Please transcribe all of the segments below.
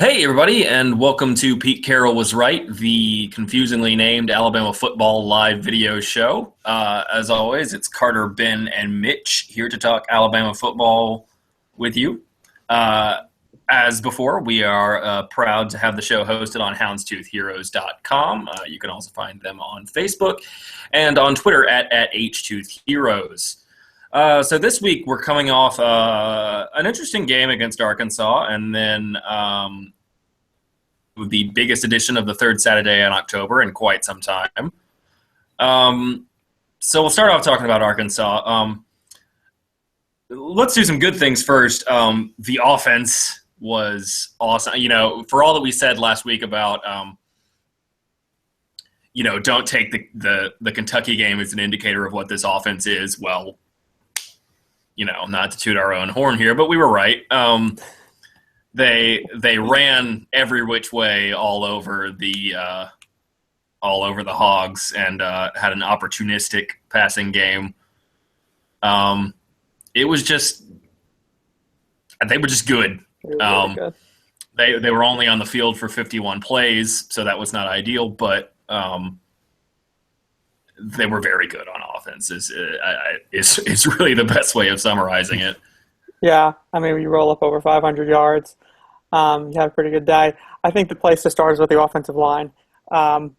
Hey, everybody, and welcome to Pete Carroll Was Right, the confusingly named Alabama football live video show. As always, it's Carter, Ben, and Mitch here to talk Alabama football with you. As before, we are proud to have the show hosted on houndstoothheroes.com. You can also find them on Facebook and on Twitter at HToothHeroes. So this week we're coming off an interesting game against Arkansas, and then the biggest edition of the third Saturday in October in quite some time. So we'll start off talking about Arkansas. Let's do some good things first. The offense was awesome. You know, for all that we said last week about don't take the Kentucky game as an indicator of what this offense is. Well, not to toot our own horn here, but we were right. They ran every which way all over the Hogs and had an opportunistic passing game. It was just they were just good. Really good. They were only on the field for 51 plays, so that was not ideal, but they were very good on offense. Is really the best way of summarizing it. Yeah, I mean, you roll up over 500 yards. You had a pretty good day. I think the place to start is with the offensive line.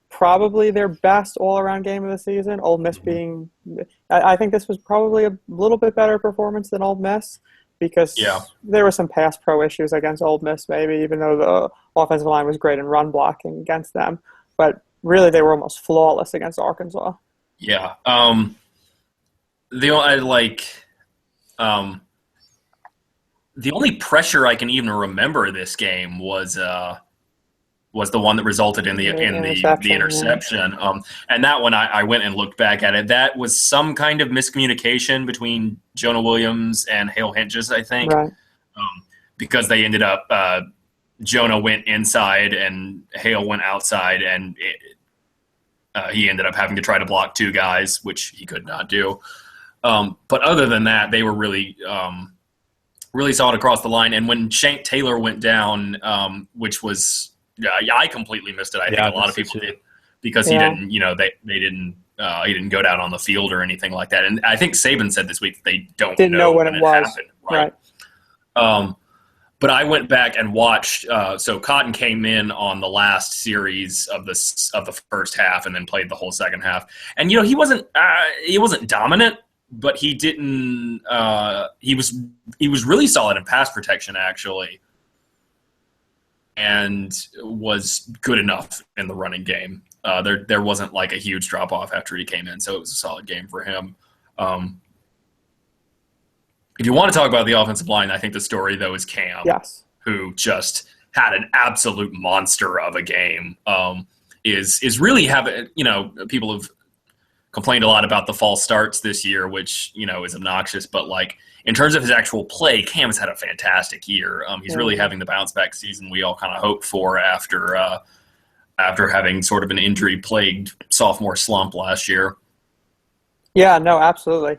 Probably their best all-around game of the season. Ole Miss being – I think this was probably a little bit better performance than Ole Miss because there were some pass pro issues against Ole Miss maybe, even though the offensive line was great in run blocking against them. But really they were almost flawless against Arkansas. Yeah. The only pressure I can even remember this game was the one that resulted in the interception. Yeah. And that one I went and looked back at it. That was some kind of miscommunication between Jonah Williams and Hale Hinges, I think, Right. Because they ended up Jonah went inside and Hale went outside, and he ended up having to try to block two guys, which he could not do. But other than that, they were really solid across the line. And when Shank Taylor went down, which was I completely missed it. I think a lot of people did because he didn't. They didn't. He didn't go down on the field or anything like that. And I think Saban said this week that they didn't know when it was. Happened. Right. But I went back and watched. So Cotton came in on the last series of the first half and then played the whole second half. And he wasn't dominant, but he didn't. He was really solid in pass protection actually, and was good enough in the running game. There wasn't like a huge drop off after he came in, so it was a solid game for him. If you want to talk about the offensive line, I think the story, though, is Cam, who just had an absolute monster of a game. Is really having, people have complained a lot about the false starts this year, which, is obnoxious. But, in terms of his actual play, Cam has had a fantastic year. He's really having the bounce-back season we all kind of hoped for after having sort of an injury-plagued sophomore slump last year. Yeah, no, absolutely.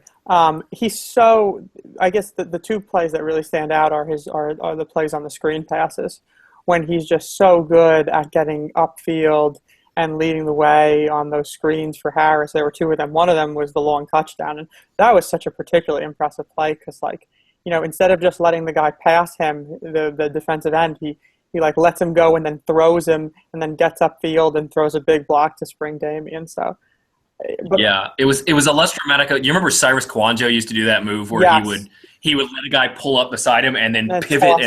He's so. I guess the two plays that really stand out are the plays on the screen passes, when he's just so good at getting upfield and leading the way on those screens for Harris. There were two of them. One of them was the long touchdown, and that was such a particularly impressive play because, instead of just letting the guy pass him, the defensive end, he lets him go and then throws him and then gets upfield and throws a big block to Spring Damien. So. But, it was a less dramatic. You remember Cyrus Kwanjo used to do that move where he would let a guy pull up beside him and then pivot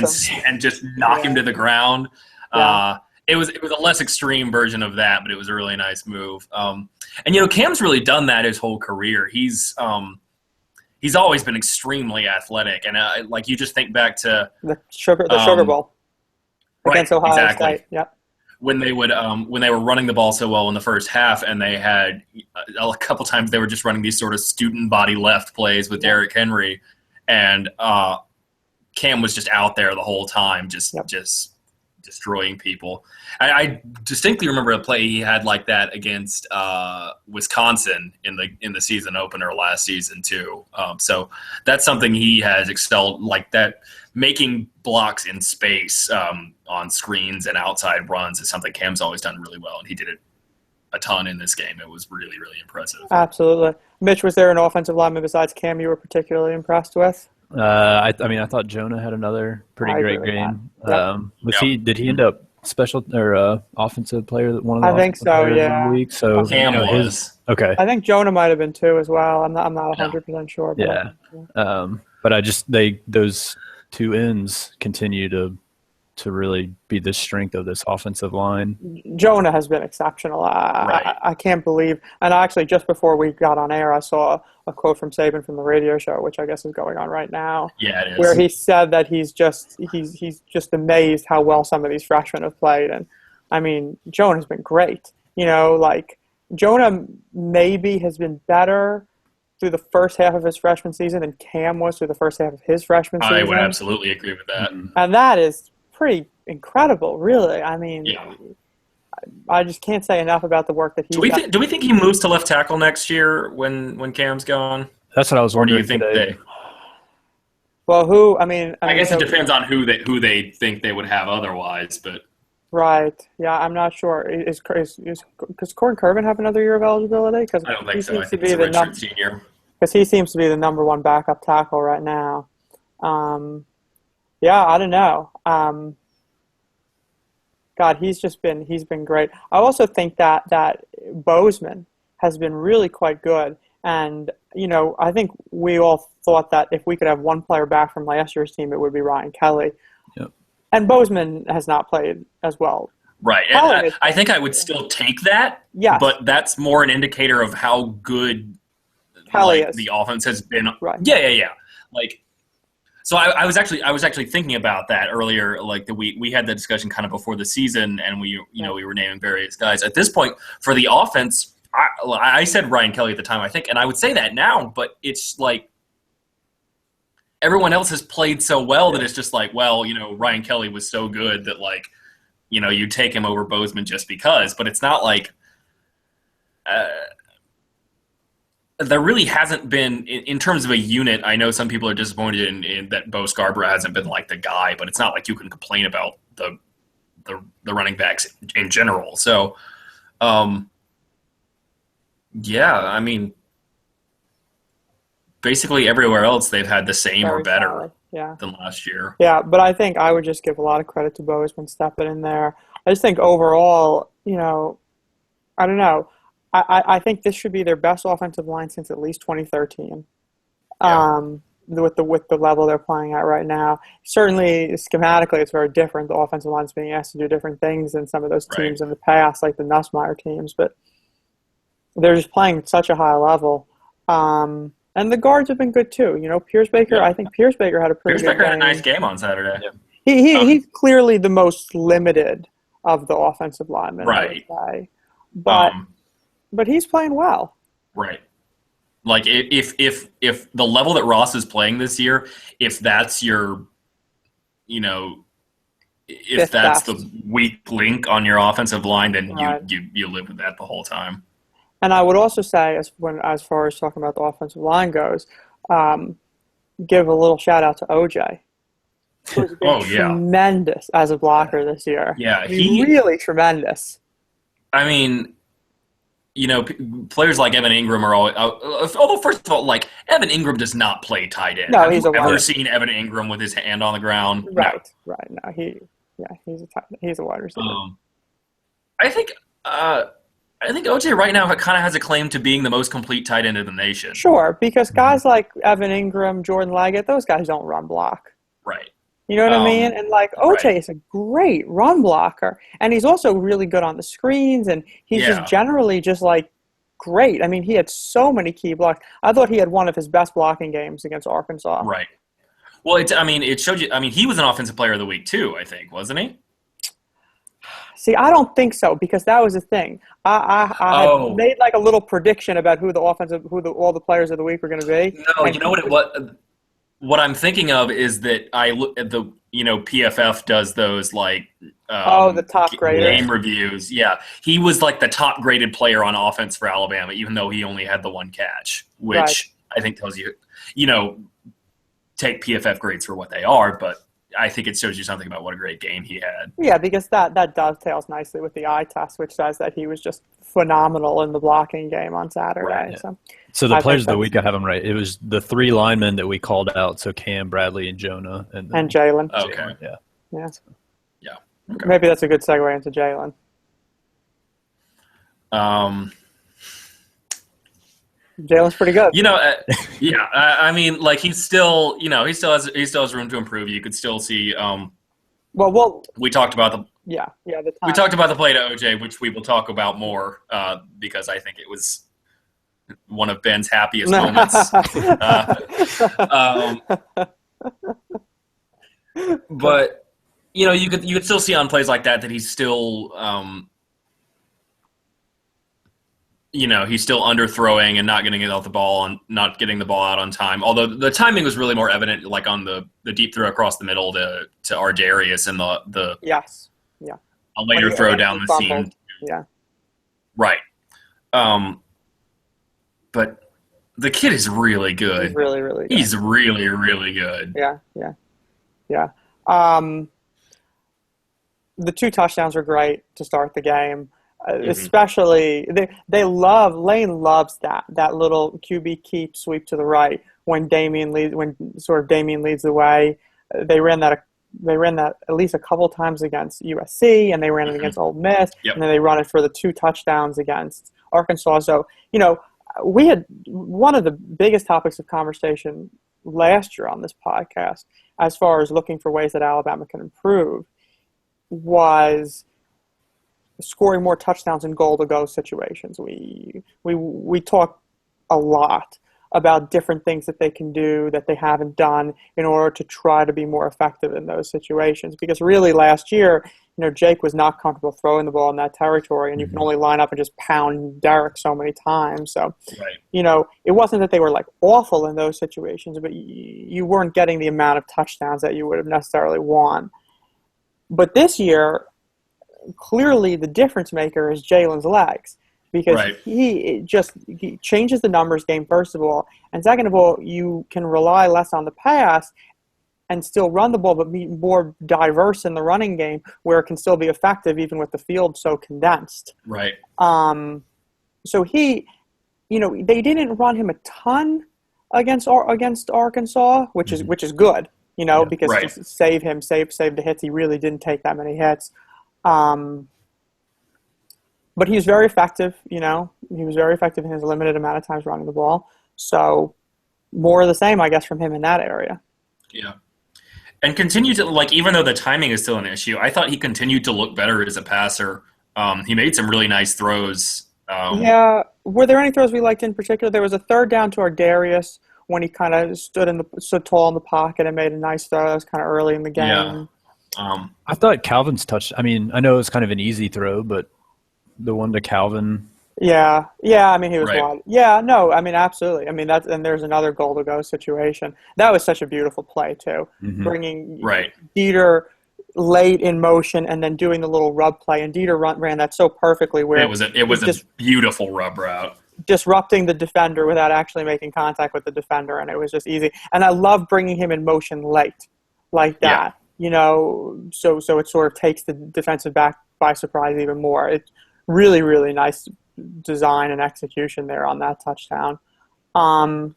and just knock him to the ground. Yeah. It was a less extreme version of that, but it was a really nice move. And Cam's really done that his whole career. He's always been extremely athletic, and you just think back to the Sugar Bowl against Ohio State. Yep. When they were running the ball so well in the first half, and they had a couple times they were just running these sort of student body left plays with Derrick Henry, and Cam was just out there the whole time, just destroying people. I distinctly remember a play he had like that against Wisconsin in the season opener last season too. So that's something he has excelled, like that. Making blocks in space on screens and outside runs is something Cam's always done really well, and he did it a ton in this game. It was really, really impressive. Absolutely. Mitch, was there an offensive lineman besides Cam you were particularly impressed with? I mean, I thought Jonah had another pretty great game. Did he end up special or offensive player that one of the I think so, players yeah. of the week? So Cam was. Okay. I think Jonah might have been too as well. I'm not 100% sure. But Yeah. But those two ends continue to really be the strength of this offensive line. Jonah has been exceptional. I can't believe. And actually, just before we got on air, I saw a quote from Saban from the radio show, which I guess is going on right now. Yeah, it is. Where he said that he's just amazed how well some of these freshmen have played. And I mean, Jonah's been great. Like Jonah maybe has been better through the first half of his freshman season than Cam was through the first half of his freshman season. I would absolutely agree with that. And that is pretty incredible, really. I mean, I just can't say enough about the work that he's done. Do we think he moves to left tackle next year when Cam's gone? That's what I was wondering. Or do you think today. Well, I guess it depends on who they think they would have otherwise, but right. Yeah, I'm not sure. Does Corn Kervin have another year of eligibility? Because I don't think so. I think he's a redshirt senior. Because he seems to be the number one backup tackle right now. Yeah, I don't know. God, he's been great. I also think that Bozeman has been really quite good. And, I think we all thought that if we could have one player back from last year's team, it would be Ryan Kelly. Yep. And Bozeman has not played as well. Right. And I think I would still take that. Yes. But that's more an indicator of how good Kelly is. The offense has been. Right. Yeah. So I was actually thinking about that earlier. Like we had the discussion kind of before the season, and we were naming various guys. At this point, for the offense, I said Ryan Kelly at the time, I think, and I would say that now. But it's like everyone else has played so well that it's just like, well, Ryan Kelly was so good that you take him over Bozeman just because. But it's not like. There really hasn't been, in terms of a unit, I know some people are disappointed in that Bo Scarborough hasn't been like the guy, but it's not like you can complain about the running backs in general. So, I mean, basically everywhere else they've had the same or better than last year. Yeah, but I think I would just give a lot of credit to Bozeman stepping in there. I just think overall, I don't know. I think this should be their best offensive line since at least 2013. With the level they're playing at right now. Certainly, schematically, it's very different. The offensive line's being asked to do different things than some of those teams in the past, like the Nussmeier teams. But they're just playing at such a high level. And the guards have been good too. Pierce-Baker. I think Pierce-Baker had a pretty good game. Pierce-Baker had a nice game on Saturday. Yeah. He's clearly the most limited of the offensive linemen. Right. I would say. But he's playing well. Right. Like if the level that Ross is playing this year, if that's your, if that's the weak link on your offensive line, then you live with that the whole time. And I would also say, as far as talking about the offensive line goes, give a little shout out to OJ. Who's been tremendous as a blocker this year. Yeah, he's really tremendous. I mean. Players like Evan Ingram are always. Although, first of all, Evan Ingram does not play tight end. No, he's a ever seen Evan Ingram with his hand on the ground? Right. No, he's a wide receiver. I think OJ right now kind of has a claim to being the most complete tight end in the nation. Sure, because guys like Evan Ingram, Jordan Leggett, those guys don't run block. Right. You know what I mean? And OJ is a great run blocker, and he's also really good on the screens, and he's just generally just great. I mean, he had so many key blocks. I thought he had one of his best blocking games against Arkansas. Right. Well, it showed you. I mean, he was an offensive player of the week too. I think, wasn't he? See, I don't think so, because that was the thing. I had made a little prediction about who all the players of the week were going to be. No, you know what it was. What I'm thinking of is that I look at the, PFF does those the top grader game reviews. Yeah, he was like the top graded player on offense for Alabama, even though he only had the one catch, which Right. I think tells you, take PFF grades for what they are, but I think it shows you something about what a great game he had. Yeah, because that dovetails nicely with the eye test, which says that he was just phenomenal in the blocking game on Saturday. Right. So the I players think of the week, I have them right. It was the three linemen that we called out. So Cam, Bradley, and Jonah. And Jalen. Okay. Yeah. Yeah. Yeah. Okay. Maybe that's a good segue into Jalen. Jalen's pretty good. I mean, like he still has room to improve. You could still see. Well, we talked about the the play to OJ, which we will talk about more because I think it was one of Ben's happiest moments. But you could still see on plays like that he's still he's still underthrowing and not getting it off the ball and not getting the ball out on time. Although the timing was really more evident, like on the deep throw across the middle to Arjarius and the yes, yeah, a later throw down the seam. Yeah, right. But the kid is really good. He's really, really good. He's really, really good. Yeah. The two touchdowns were great to start the game. Especially, Lane loves that little QB keep sweep to the right when Damian leads the way. They ran that at least a couple times against USC, and they ran it against Ole Miss, and then they run it for the two touchdowns against Arkansas. So we had one of the biggest topics of conversation last year on this podcast, as far as looking for ways that Alabama can improve, was scoring more touchdowns in goal-to-go situations. We talk a lot about different things that they can do that they haven't done in order to try to be more effective in those situations. Because really last year, Jake was not comfortable throwing the ball in that territory, and you can only line up and just pound Derek so many times. So, it wasn't that they were like awful in those situations, but you weren't getting the amount of touchdowns that you would have necessarily won. But this year, clearly the difference maker is Jalen's legs, because he changes the numbers game, first of all, and second of all, you can rely less on the pass and still run the ball, but be more diverse in the running game where it can still be effective even with the field so condensed. Right. So they didn't run him a ton against Arkansas, which is good, because to save the hits, he really didn't take that many hits. But he was very effective, He was very effective in his limited amount of times running the ball. So more of the same, I guess, from him in that area. Yeah. And continue to, even though the timing is still an issue, I thought he continued to look better as a passer. He made some really nice throws. Were there any throws we liked in particular? There was a third down to Arjarius when he kind of stood tall in the pocket and made a nice throw. That was kind of early in the game. Yeah. I thought Calvin's touch. I mean, I know it was kind of an easy throw, but the one to Calvin. Yeah. I mean, he was wide. Yeah, no, I mean, absolutely. I mean, and there's another goal-to-go situation. That was such a beautiful play too, bringing Dieter late in motion and then doing the little rub play. And Dieter ran that so perfectly, where it was a beautiful rub route, disrupting the defender without actually making contact with the defender, and it was just easy. And I love bringing him in motion late like that. So it sort of takes the defensive back by surprise even more. It's really, really nice design and execution there on that touchdown. So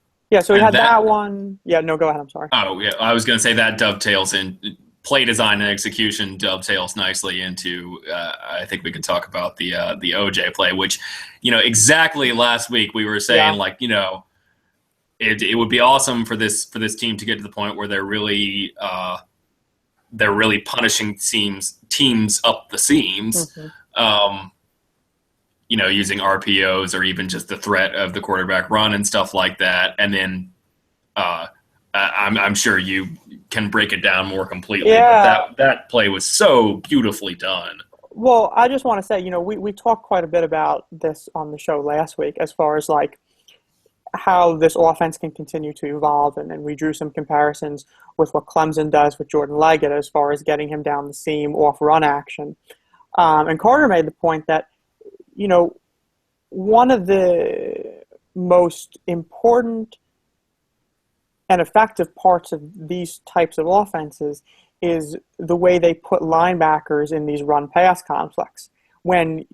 we had that one. Yeah, no, go ahead. I'm sorry. Oh, yeah. I was going to say that dovetails in play design and execution dovetails nicely into, I think we could talk about the OJ play, which, exactly last week we were saying it would be awesome for this team to get to the point where they're really punishing teams up the seams, using RPOs or even just the threat of the quarterback run and stuff like that. And then I'm sure you can break it down more completely. Yeah. But that play was so beautifully done. Well, I just want to say, we talked quite a bit about this on the show last week as far as how this offense can continue to evolve. And we drew some comparisons with what Clemson does with Jordan Leggett as far as getting him down the seam off run action. And Carter made the point that, one of the most important and effective parts of these types of offenses is the way they put linebackers in these run-pass conflicts when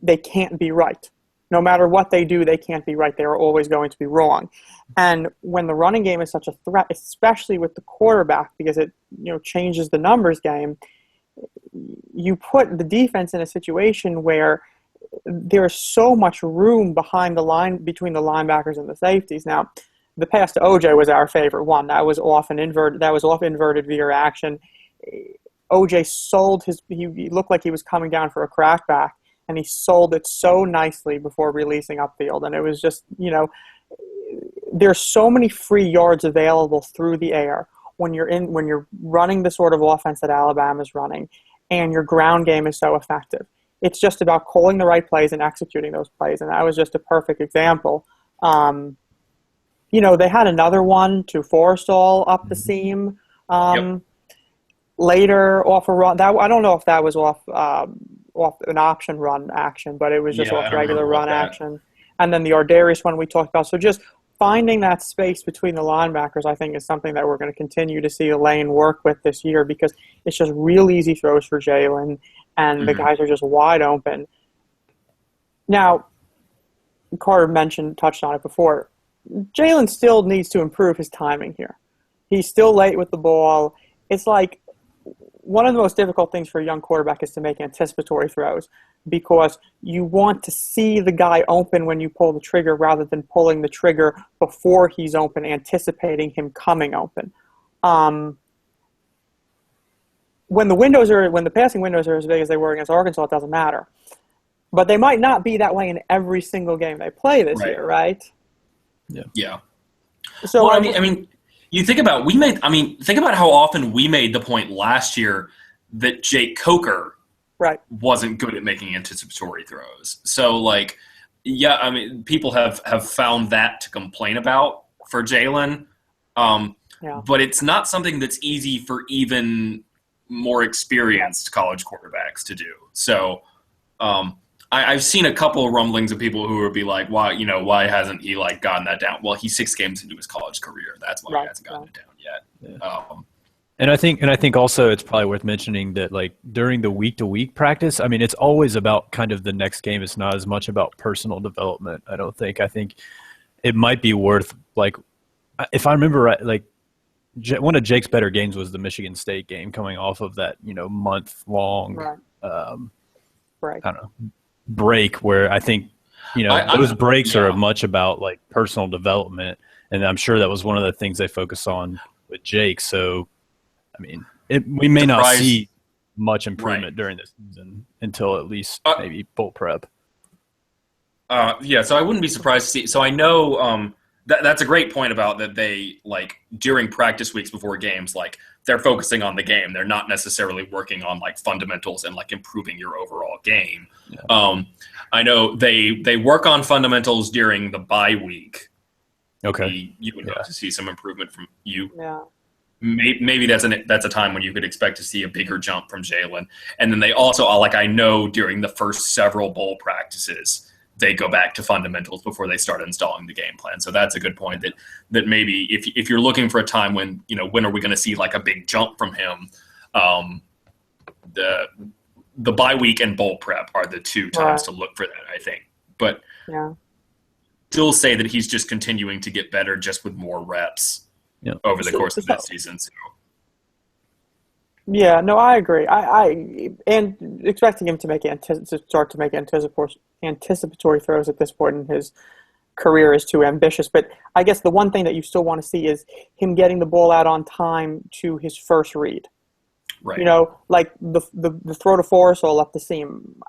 they can't be right. No matter what they do, they can't be right. They are always going to be wrong. And when the running game is such a threat, especially with the quarterback, because it changes the numbers game, you put the defense in a situation where there's so much room behind the line between the linebackers and the safeties. Now, the pass to OJ was our favorite one. That was off inverted via action. OJ sold he looked like he was coming down for a crackback, and he sold it so nicely before releasing upfield. And it was just, there's so many free yards available through the air when you're running the sort of offense that Alabama's running, and your ground game is so effective. It's just about calling the right plays and executing those plays, and that was just a perfect example. They had another one to Forrestall up the seam later off a run. That I don't know if that was off an option run action, but it was just off regular run action. And then the Ardarius one we talked about. So just finding that space between the linebackers, I think, is something that we're going to continue to see Elaine work with this year, because it's just real easy throws for Jalen, and the guys are just wide open. Now, Carter touched on it before. Jalen still needs to improve his timing here. He's still late with the ball. It's like one of the most difficult things for a young quarterback is to make anticipatory throws, because you want to see the guy open when you pull the trigger rather than pulling the trigger before he's open, anticipating him coming open. When the passing windows are as big as they were against Arkansas, it doesn't matter. But they might not be that way in every single game they play this year, right? Yeah. So I mean, you think about think about how often we made the point last year that Jake Coker wasn't good at making anticipatory throws. So people have found that to complain about for Jalen. But it's not something that's easy for even more experienced college quarterbacks to do. So I've seen a couple of rumblings of people who would be like, why hasn't he gotten that down? Well, he's 6 games into his college career. That's why he hasn't gotten it down yet. Yeah. And I think also it's probably worth mentioning that during the week-to-week practice, I mean, it's always about kind of the next game. It's not as much about personal development, I don't think. I think it might be worth, if I remember right, one of Jake's better games was the Michigan State game, coming off of that, month-long I don't know, break, where I think, those breaks are much about personal development. And I'm sure that was one of the things they focus on with Jake. So, I mean, we may not see much improvement during this season until at least maybe bowl prep. So I wouldn't be surprised to see. So I know that's a great point about that they, during practice weeks before games, they're focusing on the game. They're not necessarily working on, fundamentals and, improving your overall game. Yeah. I know they work on fundamentals during the bye week. Okay. You would hope to see some improvement from you. Yeah. Maybe that's a time when you could expect to see a bigger jump from Jalen. And then they also, I know during the first several bowl practices, they go back to fundamentals before they start installing the game plan. So that's a good point that maybe if you're looking for a time when, when are we going to see a big jump from him, the bye week and bowl prep are the two times to look for that, I think. But still say that he's just continuing to get better just with more reps over the course of this season. So. Yeah, no, I agree. I and expecting him to start to make anticipatory throws at this point in his career is too ambitious. But I guess the one thing that you still want to see is him getting the ball out on time to his first read. Right. The throw to Forrestall up the seam.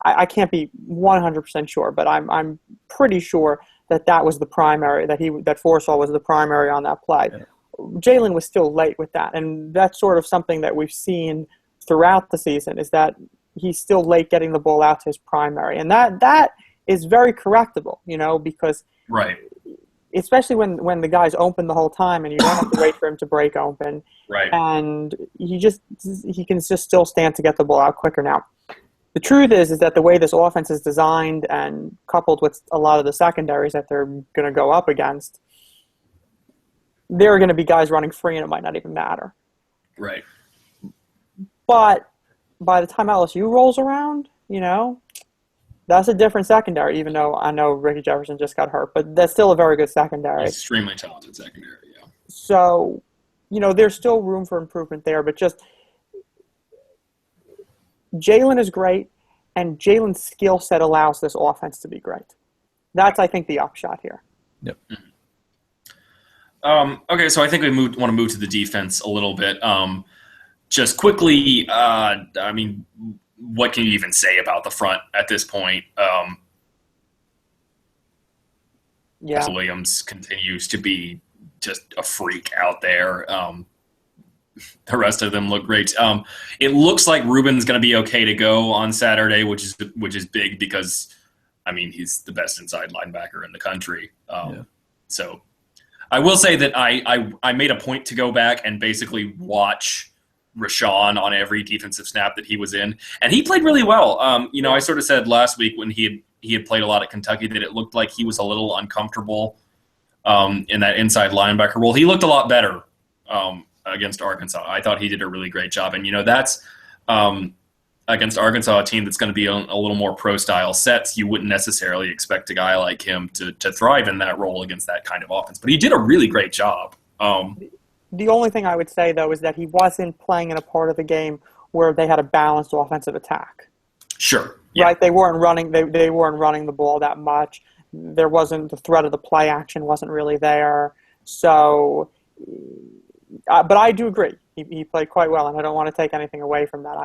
I can't be 100% sure, but I'm pretty sure that was the primary, that Forrestall was the primary on that play. Yeah. Jalen was still late with that, and that's sort of something that we've seen throughout the season, is that he's still late getting the ball out to his primary, and that is very correctable, because especially when the guy's open the whole time and you don't have to wait for him to break open. Right. And he can just still stand to get the ball out quicker. Now, the truth is that the way this offense is designed and coupled with a lot of the secondaries that they're going to go up against, there are going to be guys running free and it might not even matter. Right. But by the time LSU rolls around, that's a different secondary, even though I know Ricky Jefferson just got hurt. But that's still a very good secondary. Extremely talented secondary, yeah. So, there's still room for improvement there. But just Jalen is great, and Jalen's skill set allows this offense to be great. That's, I think, the upshot here. Yep. Okay, so I think we want to move to the defense a little bit. Just quickly, what can you even say about the front at this point? Williams continues to be just a freak out there. The rest of them look great. It looks like Ruben's going to be okay to go on Saturday, which is big because, he's the best inside linebacker in the country. So I will say that I made a point to go back and basically watch Rashawn on every defensive snap that he was in, and he played really well. I sort of said last week when he had played a lot at Kentucky that it looked like he was a little uncomfortable in that inside linebacker role. He looked a lot better against Arkansas. I thought he did a really great job, and that's against Arkansas, a team that's going to be a little more pro-style sets. You wouldn't necessarily expect a guy like him to thrive in that role against that kind of offense, but he did a really great job. The only thing I would say, though, is that he wasn't playing in a part of the game where they had a balanced offensive attack. Sure. Yeah. Right? They weren't running. They weren't running the ball that much. There wasn't the threat of the play action wasn't really there. So, but I do agree. He played quite well, and I don't want to take anything away from that.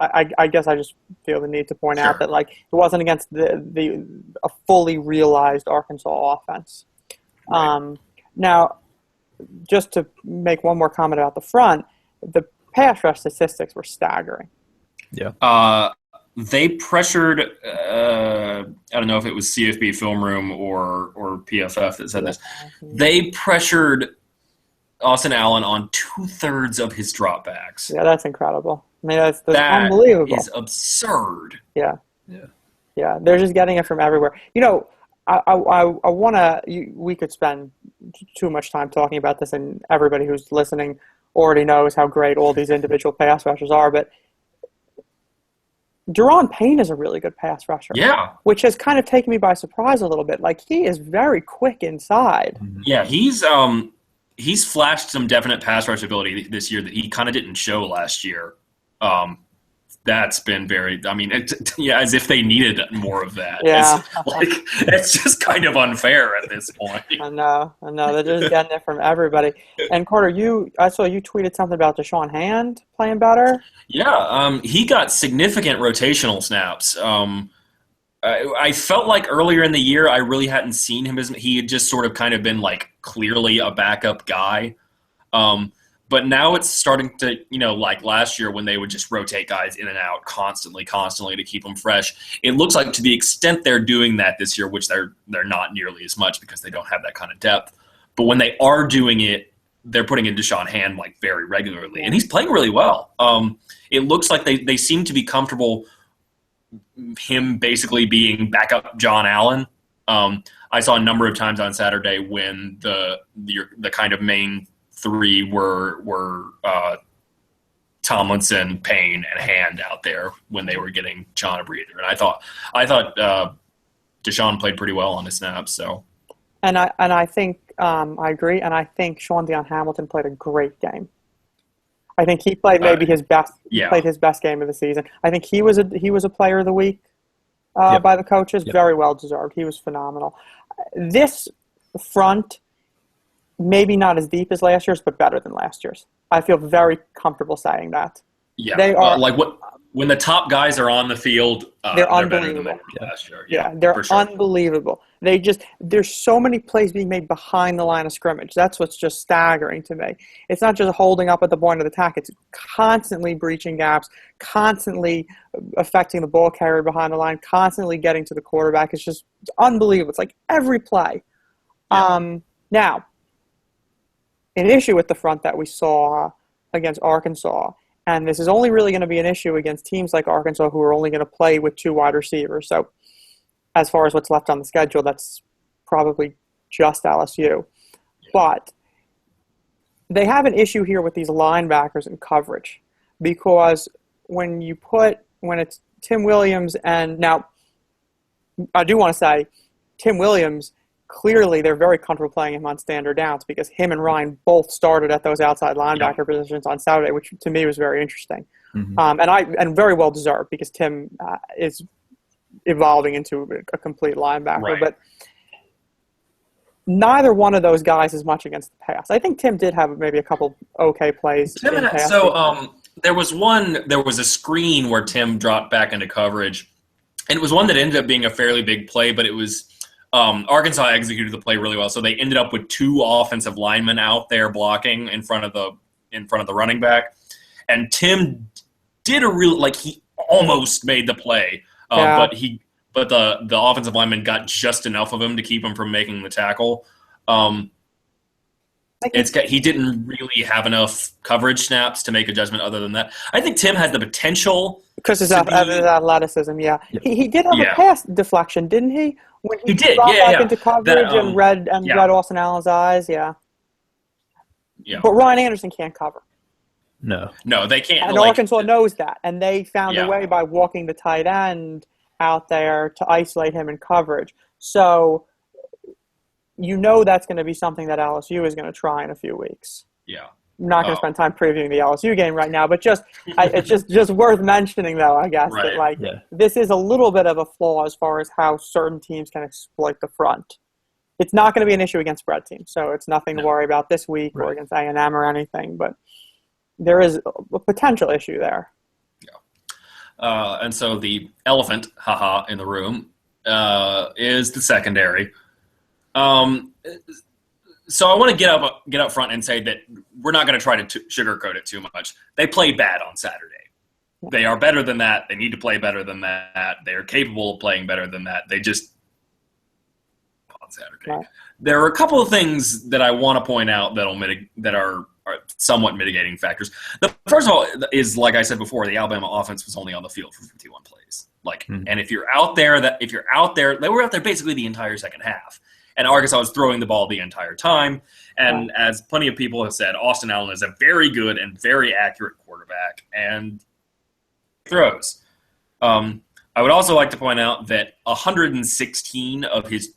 I guess I just feel the need to point out that it wasn't against a fully realized Arkansas offense. Right. Now, just to make one more comment about the front, the pass rush statistics were staggering. Yeah. They pressured, I don't know if it was CFB Film Room or PFF that said this. They pressured Austin Allen on 2/3 of his dropbacks. Yeah, that's incredible. That's unbelievable. That is absurd. Yeah. They're just getting it from everywhere. I want to. We could spend too much time talking about this, and everybody who's listening already knows how great all these individual pass rushers are. But Deron Payne is a really good pass rusher. Yeah, which has kind of taken me by surprise a little bit. He is very quick inside. Yeah, he's flashed some definite pass rush ability this year that he kind of didn't show last year. That's been very. As if they needed more of that. Yeah, it's just kind of unfair at this point. I know. They're just getting it from everybody. And Carter, I saw you tweeted something about Deshaun Hand playing better. Yeah, he got significant rotational snaps. I felt like earlier in the year I really hadn't seen him as he had just sort of kind of been clearly a backup guy. But now it's starting to, like last year when they would just rotate guys in and out constantly to keep them fresh. It looks like to the extent they're doing that this year, which they're not nearly as much because they don't have that kind of depth. But when they are doing it, they're putting in Deshaun Hand very regularly, and he's playing really well. It looks like they seem to be comfortable him basically being backup John Allen. I saw a number of times on Saturday when the kind of main three were Tomlinson, Payne, and Hand out there when they were getting John a breather. And I thought Deshaun played pretty well on his snaps. So, and I think I agree. And I think Sean Deion Hamilton played a great game. I think he played maybe his best. Yeah. Played his best game of the season. I think he was a player of the week by the coaches. Yep. Very well deserved. He was phenomenal. This front. Maybe not as deep as last year's, but better than last year's. I feel very comfortable saying that. Yeah, they are when the top guys are on the field, they're better than unbelievable. they were last year. Yeah, they're sure. unbelievable. There's so many plays being made behind the line of scrimmage. That's what's just staggering to me. It's not just holding up at the point of attack. It's constantly breaching gaps, constantly affecting the ball carrier behind the line, constantly getting to the quarterback. It's just unbelievable. It's like every play. Yeah. Now, an issue with the front that we saw against Arkansas, and this is only really going to be an issue against teams like Arkansas who are only going to play with 2 wide receivers. So as far as what's left on the schedule, that's probably just LSU. But they have an issue here with these linebackers and coverage, because when it's Tim Williams, and now I do want to say Tim Williams, clearly they're very comfortable playing him on standard downs because him and Ryan both started at those outside linebacker positions on Saturday, which to me was very interesting. And very well deserved, because Tim is evolving into a complete linebacker. Right. But neither one of those guys is much against the pass. I think Tim did have maybe a couple okay plays. There was a screen where Tim dropped back into coverage, and it was one that ended up being a fairly big play, but it was Arkansas executed the play really well. So they ended up with 2 offensive linemen out there blocking in front of the running back, and Tim did he almost made the play, but the offensive lineman got just enough of him to keep him from making the tackle. He didn't really have enough coverage snaps to make a judgment other than that. I think Tim has the potential. Because his athleticism, yeah. He did have a pass deflection, didn't he? When he dropped back into coverage and read Austin Allen's eyes, yeah. But Ryan Anderson can't cover. No, they can't. And Arkansas knows that, and they found a way by walking the tight end out there to isolate him in coverage. So that's going to be something that LSU is going to try in a few weeks. Yeah. I'm not going to spend time previewing the LSU game right now, but it's just worth mentioning, though, I guess, that this is a little bit of a flaw as far as how certain teams can exploit the front. It's not going to be an issue against spread teams, so it's nothing to worry about this week or against A&M or anything, but there is a potential issue there. Yeah. And so the elephant, in the room is the secondary. So I want to get up front and say that we're not going to try to sugarcoat it too much. They played bad on Saturday. They are better than that. They need to play better than that. They are capable of playing better than that. They just on Saturday. Right. There are a couple of things that I want to point out that are somewhat mitigating factors. The first of all is, like I said before, the Alabama offense was only on the field for 51 plays. And if you're out there, they were out there basically the entire second half. And Arkansas was throwing the ball the entire time. And as plenty of people have said, Austin Allen is a very good and very accurate quarterback and throws. I would also like to point out that 116 of his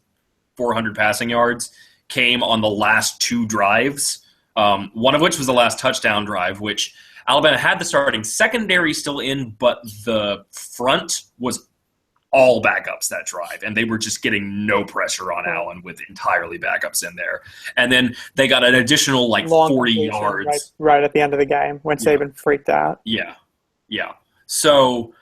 400 passing yards came on the last 2 drives, one of which was the last touchdown drive, which Alabama had the starting secondary still in, but the front was all backups that drive, and they were just getting no pressure on Allen with entirely backups in there. And then they got an additional long 40 yards. Right at the end of the game when Saban freaked out. Yeah. So,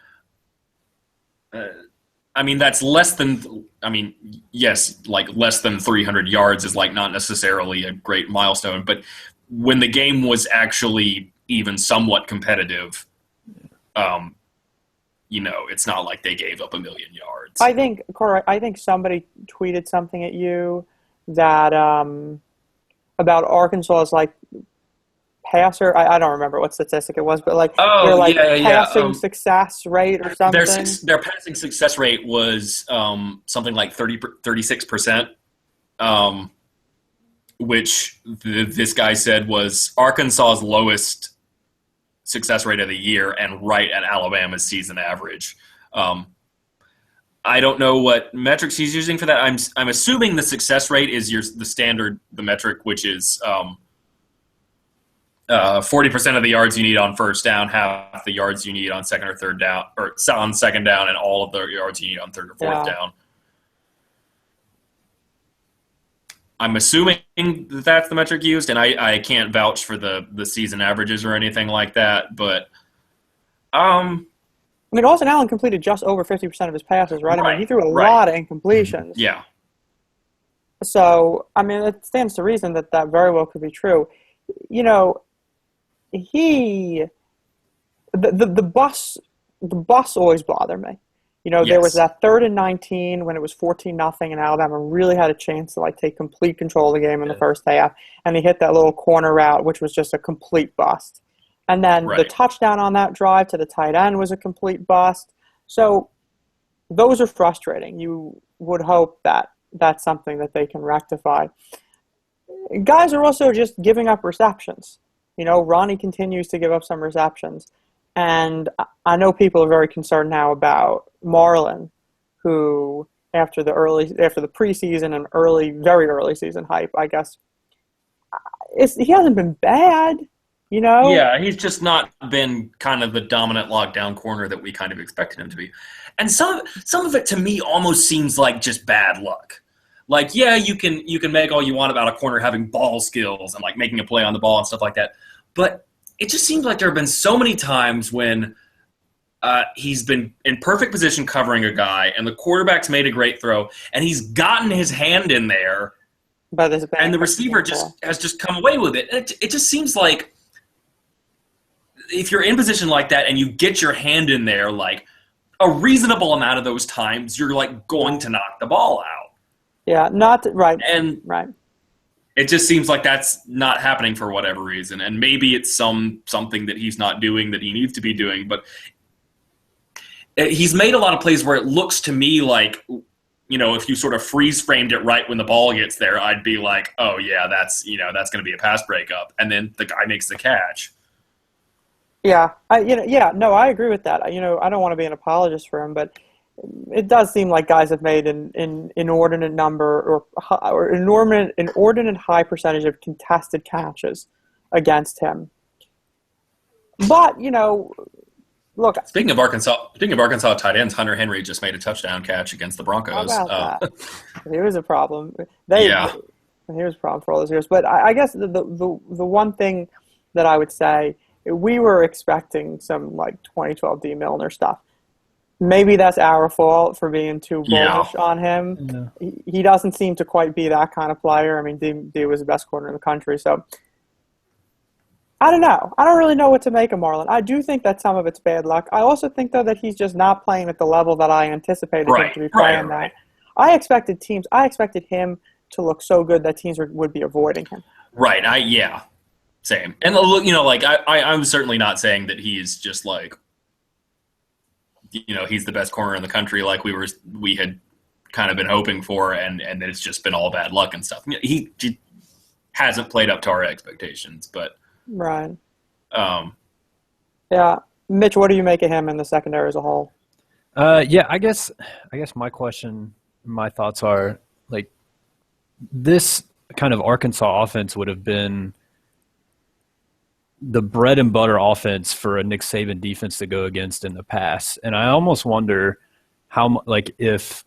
that's less than – yes, less than 300 yards is not necessarily a great milestone, but when the game was actually even somewhat competitive it's not like they gave up 1 million yards. I think somebody tweeted something at you that about Arkansas's passer. I don't remember what statistic it was, but passing success rate or something. Their passing success rate was something like 36%, which this guy said was Arkansas's lowest success rate of the year and right at Alabama's season average. I don't know what metrics he's using for that. I'm assuming the success rate is the metric, which is 40% of the yards you need on first down, half the yards you need on second or third down, or on second down, and all of the yards you need on third or fourth down. I'm assuming that that's the metric used, and I can't vouch for the season averages or anything like that, but Austin Allen completed just over 50% of his passes, right? He threw a lot of incompletions. Yeah. So, it stands to reason that very well could be true. The bus always bothered me. There was Yes. that 3rd and 19 when it was 14-0, and Alabama really had a chance to take complete control of the game in the first half, and he hit that little corner route, which was just a complete bust. And then the Right. touchdown on that drive to the tight end was a complete bust. So those are frustrating. You would hope that that's something that they can rectify. Guys are also just giving up receptions. Ronnie continues to give up some receptions. And I know people are very concerned now about Marlon, who after the preseason and very early season hype, I guess, he hasn't been bad. Yeah, he's just not been kind of the dominant lockdown corner that we kind of expected him to be. And some of it to me almost seems like just bad luck. Like, yeah, you can make all you want about a corner having ball skills and making a play on the ball and stuff like that. But it just seems like there have been so many times when he's been in perfect position covering a guy and the quarterback's made a great throw and he's gotten his hand in there and the receiver has just come away with it. It just seems like if you're in position like that and you get your hand in there, a reasonable amount of those times, you're going to knock the ball out. Yeah, right. And right. It just seems like that's not happening for whatever reason. And maybe it's something that he's not doing that he needs to be doing. But he's made a lot of plays where it looks to me like, if you sort of freeze framed it right when the ball gets there, I'd be like, oh yeah, that's going to be a pass breakup. And then the guy makes the catch. Yeah, I agree with that. I don't want to be an apologist for him, but it does seem like guys have made an inordinate number or inordinate high percentage of contested catches against him. But look. Speaking of Arkansas tight ends, Hunter Henry just made a touchdown catch against the Broncos. How about that? Here's a problem. Here's a problem for all those years. But I guess the one thing that I would say. We were expecting some 2012 D. Milner stuff. Maybe that's our fault for being too bullish on him. Yeah. He doesn't seem to quite be that kind of player. I mean, D was the best corner in the country. So I don't know. I don't really know what to make of Marlon. I do think that some of it's bad luck. I also think, though, that he's just not playing at the level that I anticipated him to be playing at. I expected him to look so good that teams would be avoiding him. Right. Same. And I'm certainly not saying that he's just he's the best corner in the country we had kind of been hoping for, and that it's just been all bad luck and stuff. He hasn't played up to our expectations, but right. Yeah, Mitch, what do you make of him in the secondary as a whole? Yeah, I guess my thoughts are this kind of Arkansas offense would have been the bread and butter offense for a Nick Saban defense to go against in the past. And I almost wonder how, if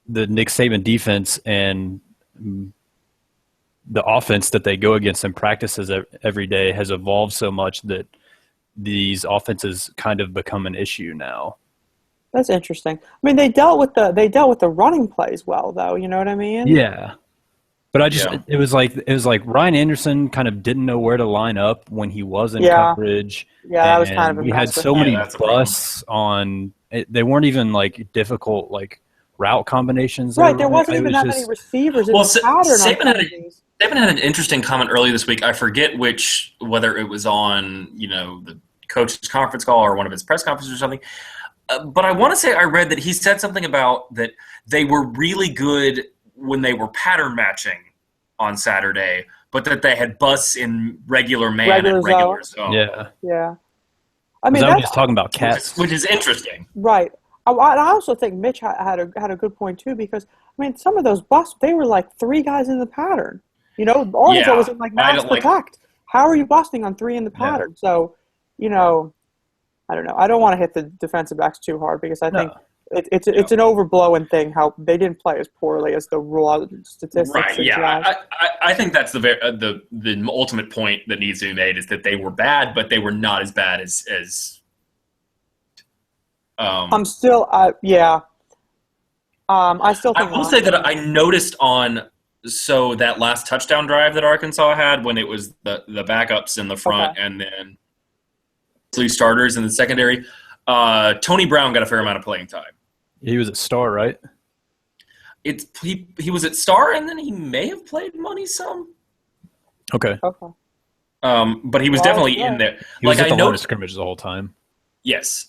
the Nick Saban defense and the offense that they go against in practices every day has evolved so much that these offenses kind of become an issue now. That's interesting. I mean, they dealt with the running plays well, though. You know what I mean? Yeah. But it was like Ryan Anderson kind of didn't know where to line up when he was in coverage. Yeah, that was kind of a mess. We had so many busts on. They weren't even difficult route combinations. Right, there wasn't even that many receivers in the pattern. Saban had an interesting comment earlier this week. I forget whether it was on the coach's conference call or one of his press conferences or something. But I want to say I read that he said something about that they were really good when they were pattern matching on Saturday, but that they had busts in regular man and regular zone. Yeah. I mean, I'm just talking about cats, which is interesting. Right. I also think Mitch had a good point too, because some of those busts, they were 3 guys in the pattern. Arkansas was in max protect. How are you busting on 3 in the pattern? Yeah. So, I don't know. I don't want to hit the defensive backs too hard because I think it's an overblowing thing how they didn't play as poorly as the raw statistics. Right. Yeah. I think that's the ultimate point that needs to be made is that they were bad, but they were not as bad as. I'm still. Yeah. I still think. I will say that I noticed so that last touchdown drive that Arkansas had when it was the backups in the front and then 3 starters in the secondary. Tony Brown got a fair amount of playing time. He was at Star, right? He was at Star, and then he may have played Money some. Okay. Okay. But he was definitely in there. He was like at the I know, line of scrimmage the whole time. yes.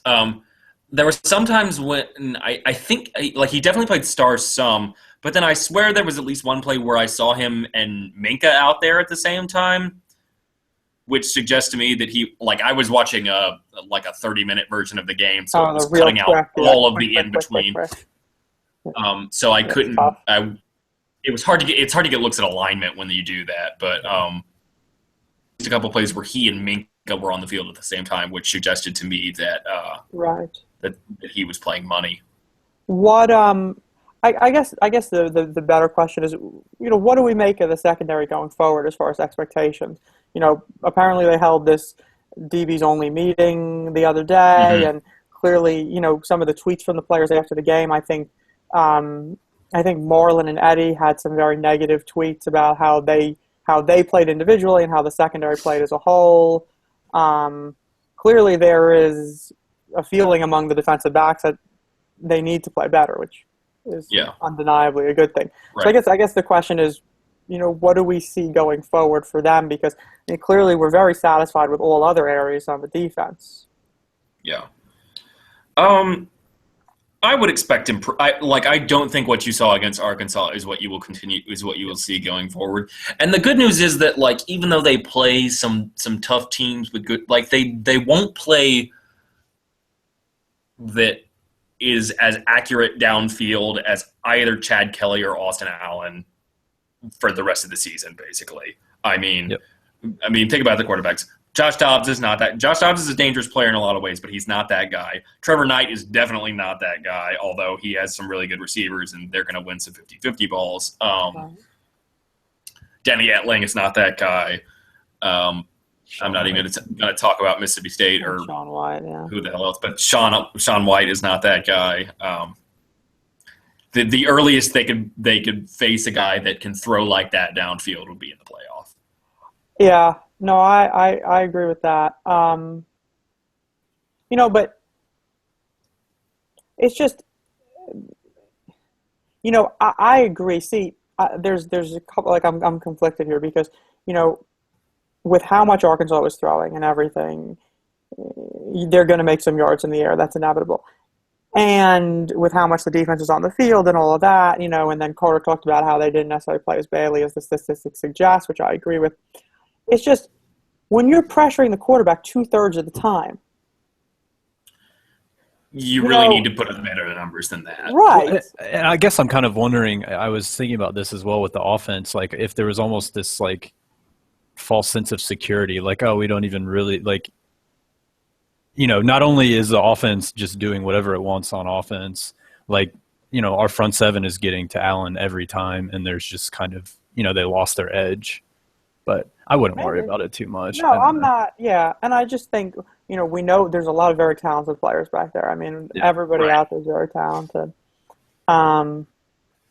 There were some times when I think like he definitely played Star some, but then I swear there was at least one play where I saw him and Minka out there at the same time, which suggests to me that I was watching a 30-minute version of the game, so it was cutting out all of the in between. So I couldn't. It's hard to get looks at alignment when you do that, but a couple plays where he and Minka were on the field at the same time, which suggested to me that that he was playing money. What I guess the better question is, what do we make of the secondary going forward as far as expectations? Apparently they held this DB's only meeting the other day, and clearly, some of the tweets from the players after the game, I think Marlon and Eddie had some very negative tweets about how they played individually and how the secondary played as a whole. Clearly there is a feeling among the defensive backs that they need to play better, which is undeniably a good thing. Right. So I guess the question is, what do we see going forward for them? Because clearly we're very satisfied with all other areas on the defense. Yeah. I would expect I don't think what you saw against Arkansas is what you will see going forward. And the good news is that even though they play some tough teams with good, they won't play that is as accurate downfield as either Chad Kelly or Austin Allen for the rest of the season, basically. I mean, think about the quarterbacks. Josh Dobbs is not that. Josh Dobbs is a dangerous player in a lot of ways, but he's not that guy. Trevor Knight is definitely not that guy, although he has some really good receivers, and they're going to win some 50-50 balls. Danny Etling is not that guy. I'm not even going to talk about Mississippi State or Sean White, who the hell else, but Sean White is not that guy. The earliest they could face a guy that can throw like that downfield would be in the playoff. Yeah. No, I agree with that. But it's just, I agree. See, there's a couple, I'm conflicted here because, with how much Arkansas was throwing and everything, they're going to make some yards in the air. That's inevitable. And with how much the defense is on the field and all of that, and then Carter talked about how they didn't necessarily play as badly as the statistics suggest, which I agree with. It's just when you're pressuring the quarterback 2/3 of the time, you really need to put up better numbers than that. Right. And I guess I'm kind of wondering, I was thinking about this as well with the offense, if there was almost this false sense of security, we don't even really not only is the offense just doing whatever it wants on offense, our front seven is getting to Allen every time, and there's just kind of, they lost their edge. But I wouldn't worry about it too much. No, I'm not. Yeah, and I just think, we know there's a lot of very talented players back there. I mean, everybody out there is very talented. Are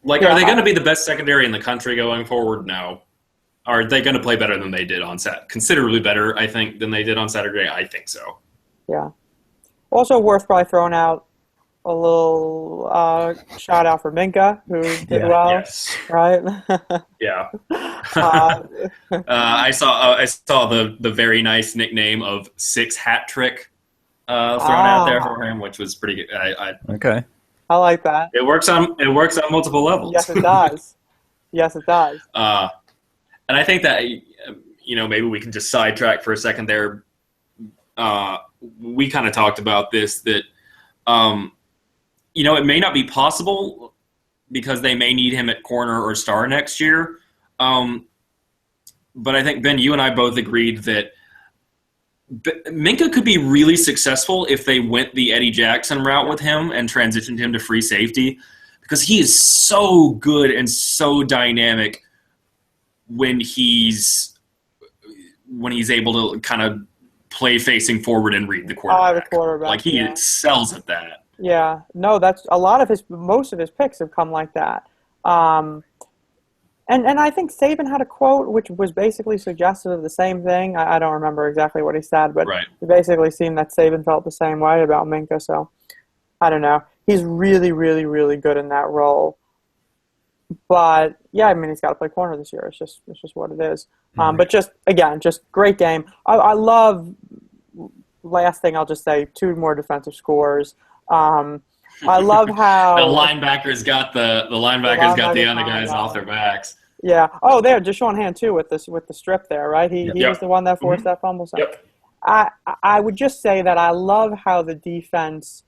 they going to be the best secondary in the country going forward? No. Are they going to play better than they did on Saturday? Considerably better, I think, than they did on Saturday. I think so. Yeah. Also worth probably throwing out a little shout out for Minka, who did well. Yes. Right? Yeah. I saw the very nice nickname of Six Hat Trick thrown out there for him, which was pretty good. Okay. I like that. It works on multiple levels. Yes, it does. Yes, it does. And I think that maybe we can just sidetrack for a second there. We kind of talked about this that it may not be possible because they may need him at corner or star next year. But I think, Ben, you and I both agreed that Minka could be really successful if they went the Eddie Jackson route with him and transitioned him to free safety, because he is so good and so dynamic when he's able to kind of play facing forward and read the quarterback. He excels at that. Yeah, no, that's most of his picks have come like that. And I think Saban had a quote which was basically suggestive of the same thing. I don't remember exactly what he said, but it basically seemed that Saban felt the same way about Minka. So I don't know. he's really, really, really good in that role. But yeah, I mean, he's got to play corner this year. It's just what it is. But just again, just great game. I love. Last thing I'll just say, 2 more defensive scores. I love how the linebackers got the other guys off their backs. Yeah. Oh, there, Deshaun Hand too with the strip there, right? He was the one that forced that fumble. So Yep. I would just say that I love how the defense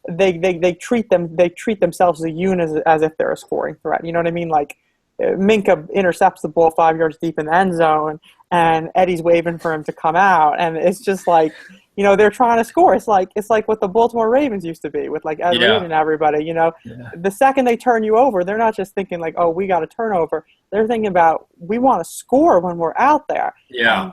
they treat themselves as a unit as if they're a scoring threat. You know what I mean? Like Minka intercepts the ball 5 yards deep in the end zone, and Eddie's waving for him to come out, and it's just like, they're trying to score. It's like what the Baltimore Ravens used to be with like Ed Reed and everybody. The second they turn you over, they're not just thinking like, oh, we got a turnover. They're thinking about, we want to score when we're out there. Yeah.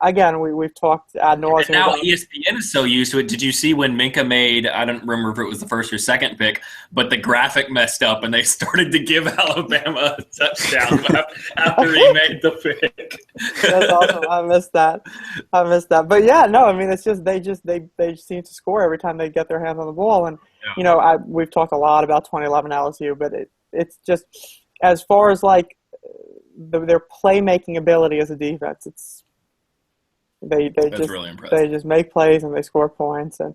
Again, we've talked ad nauseum. And now ESPN is so used to it. Did you see when Minka made, I don't remember if it was the first or second pick, but the graphic messed up and they started to give Alabama a touchdown after he made the pick. That's awesome. I missed that. But yeah, no, I mean, it's just they seem to score every time they get their hands on the ball. And, we've talked a lot about 2011 LSU, but it's just, as far as like their playmaking ability as a defense, That's really impressive. They just make plays and they score points, and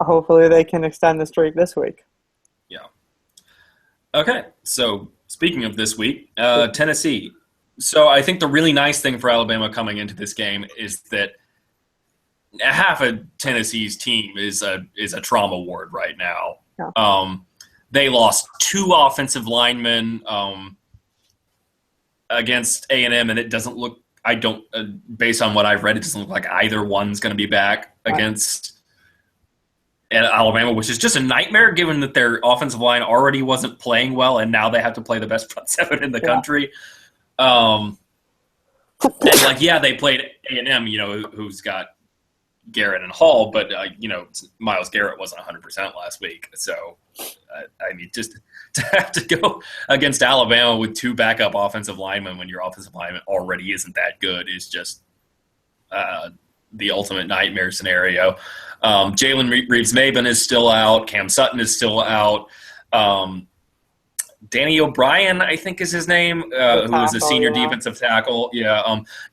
hopefully they can extend the streak this week. Yeah. Okay, so speaking of this week, Tennessee. So I think the really nice thing for Alabama coming into this game is that half of Tennessee's team is a trauma ward right now. Yeah. They lost 2 offensive linemen against A&M, and it doesn't look. I don't, based on what I've read, it doesn't look like either one's going to be back against Alabama, which is just a nightmare given that their offensive line already wasn't playing well, and now they have to play the best front 7 in the country. And they played A&M, who's got Garrett and Hall, but Myles Garrett wasn't 100% last week. So, I mean, just to have to go against Alabama with 2 backup offensive linemen when your offensive lineman already isn't that good is just the ultimate nightmare scenario. Jalen Reeves-Maben is still out. Cam Sutton is still out. Danny O'Brien, I think is his name, who was a senior defensive tackle,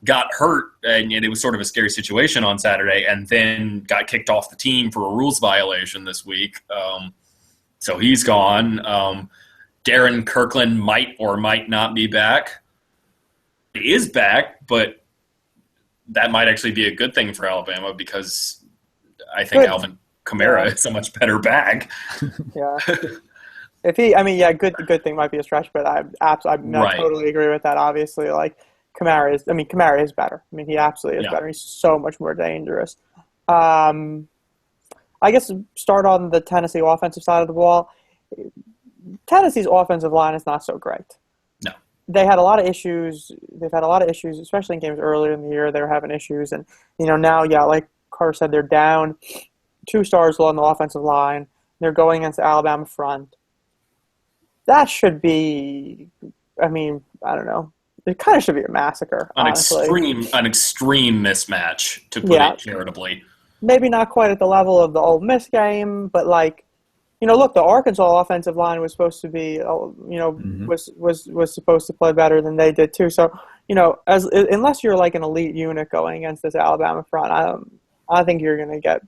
got hurt, and it was sort of a scary situation on Saturday, and then got kicked off the team for a rules violation this week. So he's gone. Darren Kirkland might or might not be back. He is back, but that might actually be a good thing for Alabama because I think Alvin Kamara is a much better back. Yeah. If good thing might be a stretch, but I totally agree with that. Obviously, like Kamara is better. I mean, he absolutely is better. He's so much more dangerous. I guess start on the Tennessee offensive side of the ball. Tennessee's offensive line is not so great. No. They had a lot of issues. They've had a lot of issues, especially in games earlier in the year. They were having issues, and now, like Carter said, they're down 2 stars on the offensive line. They're going against the Alabama front. That should be, I don't know. It kind of should be a massacre, honestly. An extreme mismatch, to put it charitably. Maybe not quite at the level of the Ole Miss game, but look, the Arkansas offensive line was supposed to be, was supposed to play better than they did too. So, unless you're like an elite unit going against this Alabama front, I think you're going to get,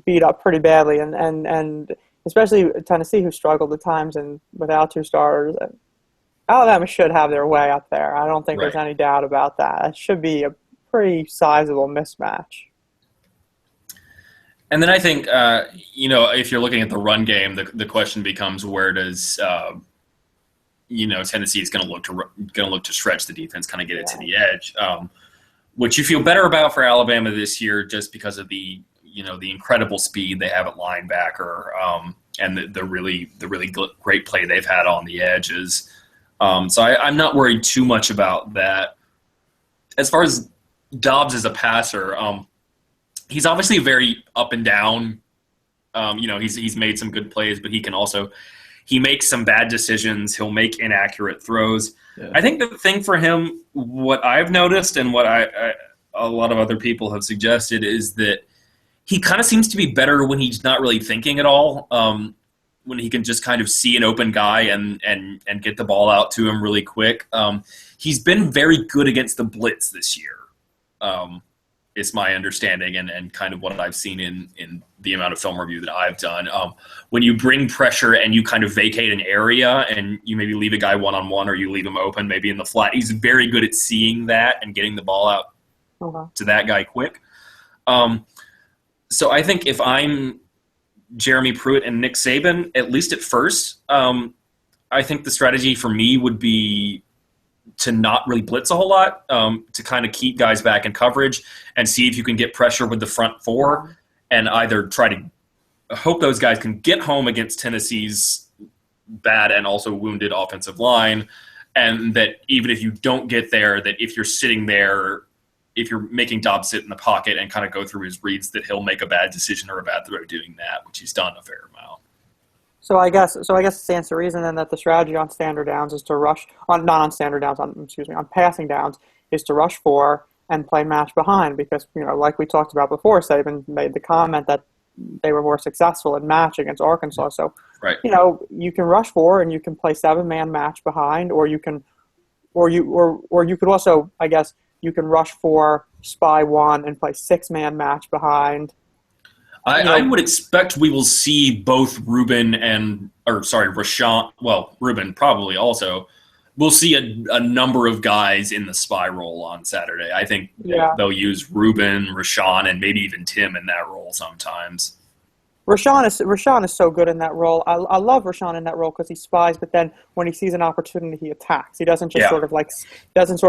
beat up pretty badly, and especially Tennessee, who struggled at times and without 2 starters. Alabama should have their way up there. I don't think there's any doubt about that. It should be a pretty sizable mismatch. And then I think, if you're looking at the run game, the question becomes, where does Tennessee is going to look to stretch the defense, kind of get it to the edge, which you feel better about for Alabama this year, just because of the incredible speed they have at linebacker, and the really great play they've had on the edges. So I'm not worried too much about that. As far as Dobbs as a passer, he's obviously very up and down. He's made some good plays, but he makes some bad decisions. He'll make inaccurate throws. Yeah. I think the thing for him, what I've noticed and what a lot of other people have suggested, is that he kind of seems to be better when he's not really thinking at all. When he can just kind of see an open guy and get the ball out to him really quick. He's been very good against the blitz this year. Is my understanding and kind of what I've seen in the amount of film review that I've done. When you bring pressure and you kind of vacate an area and you maybe leave a guy one-on-one or you leave him open maybe in the flat, he's very good at seeing that and getting the ball out to that guy quick. So I think if I'm Jeremy Pruitt and Nick Saban, at least at first, I think the strategy for me would be to not really blitz a whole lot, to kind of keep guys back in coverage and see if you can get pressure with the front four and either try to hope those guys can get home against Tennessee's bad and also wounded offensive line, and that even if you don't get there, that if you're sitting there, if you're making Dobbs sit in the pocket and kind of go through his reads, that he'll make a bad decision or a bad throw doing that, which he's done a fair amount. So I guess it stands to reason then that the strategy on standard downs is to rush on not on standard downs on passing downs is to rush four and play match behind, because like we talked about before, Saban made the comment that they were more successful in match against Arkansas. So right. You can rush four and you can play 7-man match behind, or you could also, I guess, you can rush four, spy one, and play 6-man match behind. I would expect we will see both Rashawn. Well, Ruben probably also. We'll see a number of guys in the spy role on Saturday. I think they'll use Ruben, Rashawn, and maybe even Tim in that role sometimes. Rashawn is so good in that role. I love Rashawn in that role because he spies, but then when he sees an opportunity, he attacks. He doesn't just sort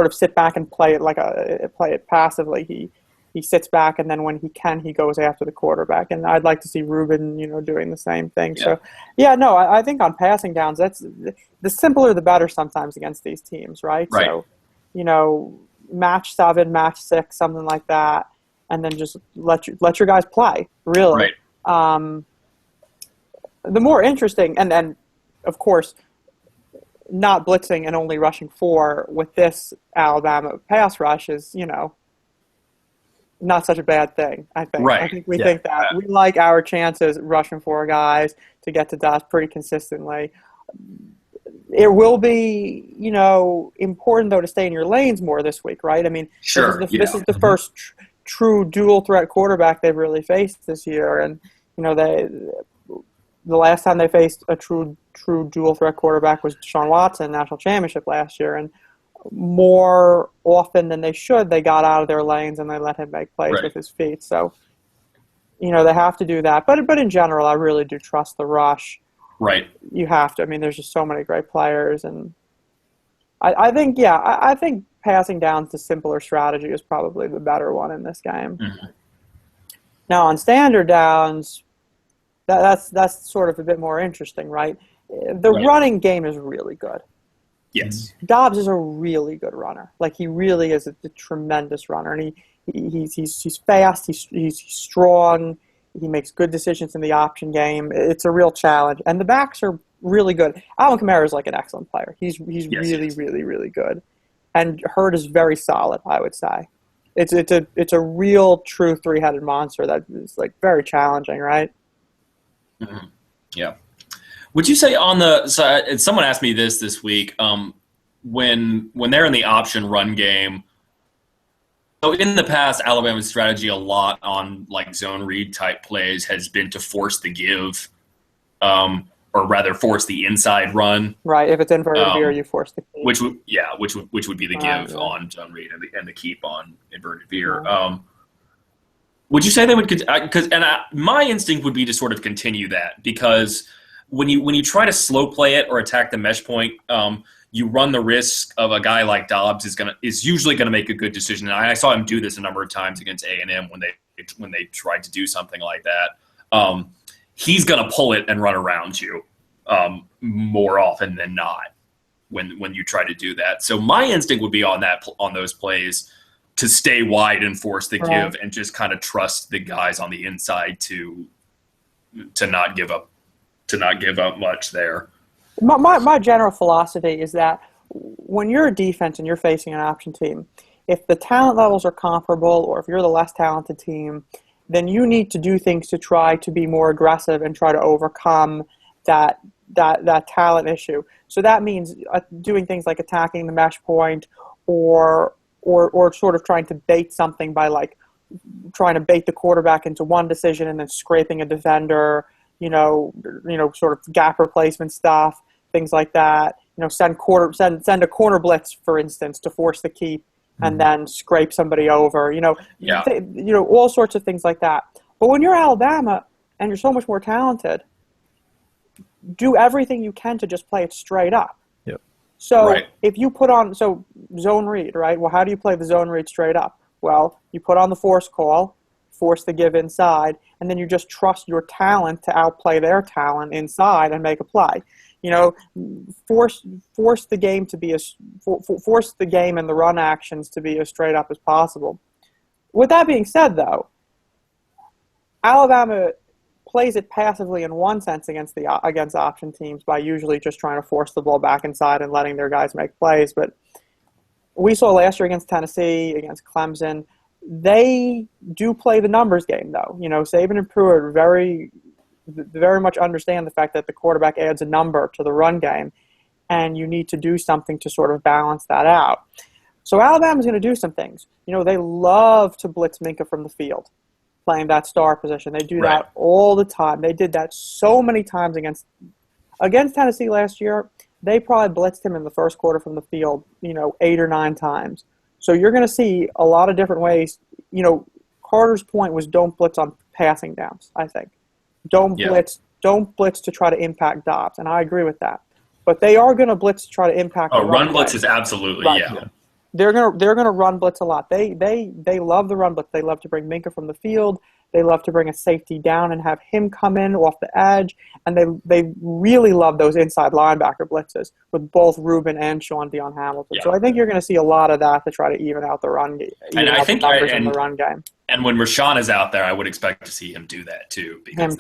of sit back and play it passively. He sits back, and then when he goes after the quarterback. And I'd like to see Ruben, doing the same thing. Yeah. So, I think on passing downs, that's the simpler the better sometimes against these teams, right? Right. So, match 7, match 6, something like that, and then just let your guys play, really. Right. The more interesting, and of course, not blitzing and only rushing 4 with this Alabama pass rush is, not such a bad thing, I think. Right. I think we think that. We like our chances rushing 4 guys to get to Dobbs pretty consistently. It will be, important, though, to stay in your lanes more this week, right? I mean, sure, this is the first true dual-threat quarterback they've really faced this year. And, the last time they faced a true dual-threat quarterback was Deshaun Watson, national championship last year. And more often than they should, they got out of their lanes and they let him make plays with his feet. So, they have to do that. But in general, I really do trust the rush. Right. You have to. I mean, there's just so many great players. And I think passing downs, the simpler strategy, is probably the better one in this game. Mm-hmm. Now, on standard downs, that's sort of a bit more interesting, right? The running game is really good. Yes. Dobbs is a really good runner. Like, he really is a tremendous runner, and he's fast. He's strong. He makes good decisions in the option game. It's a real challenge, and the backs are really good. Alvin Kamara is like an excellent player. He's really, really good, and Hurd is very solid, I would say. It's a real true 3-headed monster that is like very challenging, right? Mm-hmm. Yeah. Would you say someone asked me this week, when they're in the option run game, so in the past, Alabama's strategy a lot on like zone read type plays has been to force the give, or rather force the inside run. Right. If it's inverted veer, you force the keep. Which would be the give on zone read and the keep on inverted veer. Would you say they would? My instinct would be to sort of continue that, because when you try to slow play it or attack the mesh point, you run the risk of a guy like Dobbs is usually gonna make a good decision. And I saw him do this a number of times against A&M when they tried to do something like that. He's gonna pull it and run around you more often than not when you try to do that. So my instinct would be on those plays to stay wide and force the give and just kind of trust the guys on the inside to not give up much there. My general philosophy is that when you're a defense and you're facing an option team, if the talent levels are comparable, or if you're the less talented team, then you need to do things to try to be more aggressive and try to overcome that talent issue. So that means doing things like attacking the mesh point, or sort of trying to bait something by like trying to bait the quarterback into one decision and then scraping a defender, sort of gap replacement stuff, things like that. Send a corner blitz, for instance, to force the keep and then scrape somebody over. All sorts of things like that. But when you're Alabama and you're so much more talented, do everything you can to just play it straight up. Yep. So if you put on zone read, right? Well, how do you play the zone read straight up? Well, you put on the force call, force the give inside, and then you just trust your talent to outplay their talent inside and make a play. Force the game to be force the game and the run actions to be as straight up as possible. With that being said, though, Alabama plays it passively in one sense against option teams by usually just trying to force the ball back inside and letting their guys make plays. But we saw last year against Tennessee, against Clemson, they do play the numbers game, though. Saban and Pruitt very much understand the fact that the quarterback adds a number to the run game, and you need to do something to sort of balance that out. So Alabama's going to do some things. They love to blitz Minka from the field, playing that star position. They do that all the time. They did that so many times against Tennessee last year. They probably blitzed him in the first quarter from the field, 8 or 9 times. So you're going to see a lot of different ways. Carter's point was don't blitz on passing downs, I think. Don't blitz to try to impact Dobbs, and I agree with that. But they are going to blitz to try to impact the run blitz is absolutely, They're gonna run blitz a lot. They love the run blitz. They love to bring Minka from the field. They love to bring a safety down and have him come in off the edge. And they really love those inside linebacker blitzes with both Reuben and Sean Dion Hamilton. Yeah. So I think you're going to see a lot of that to try to even out the run game. And I think in the run game. And when Rashawn is out there, I would expect to see him do that too, because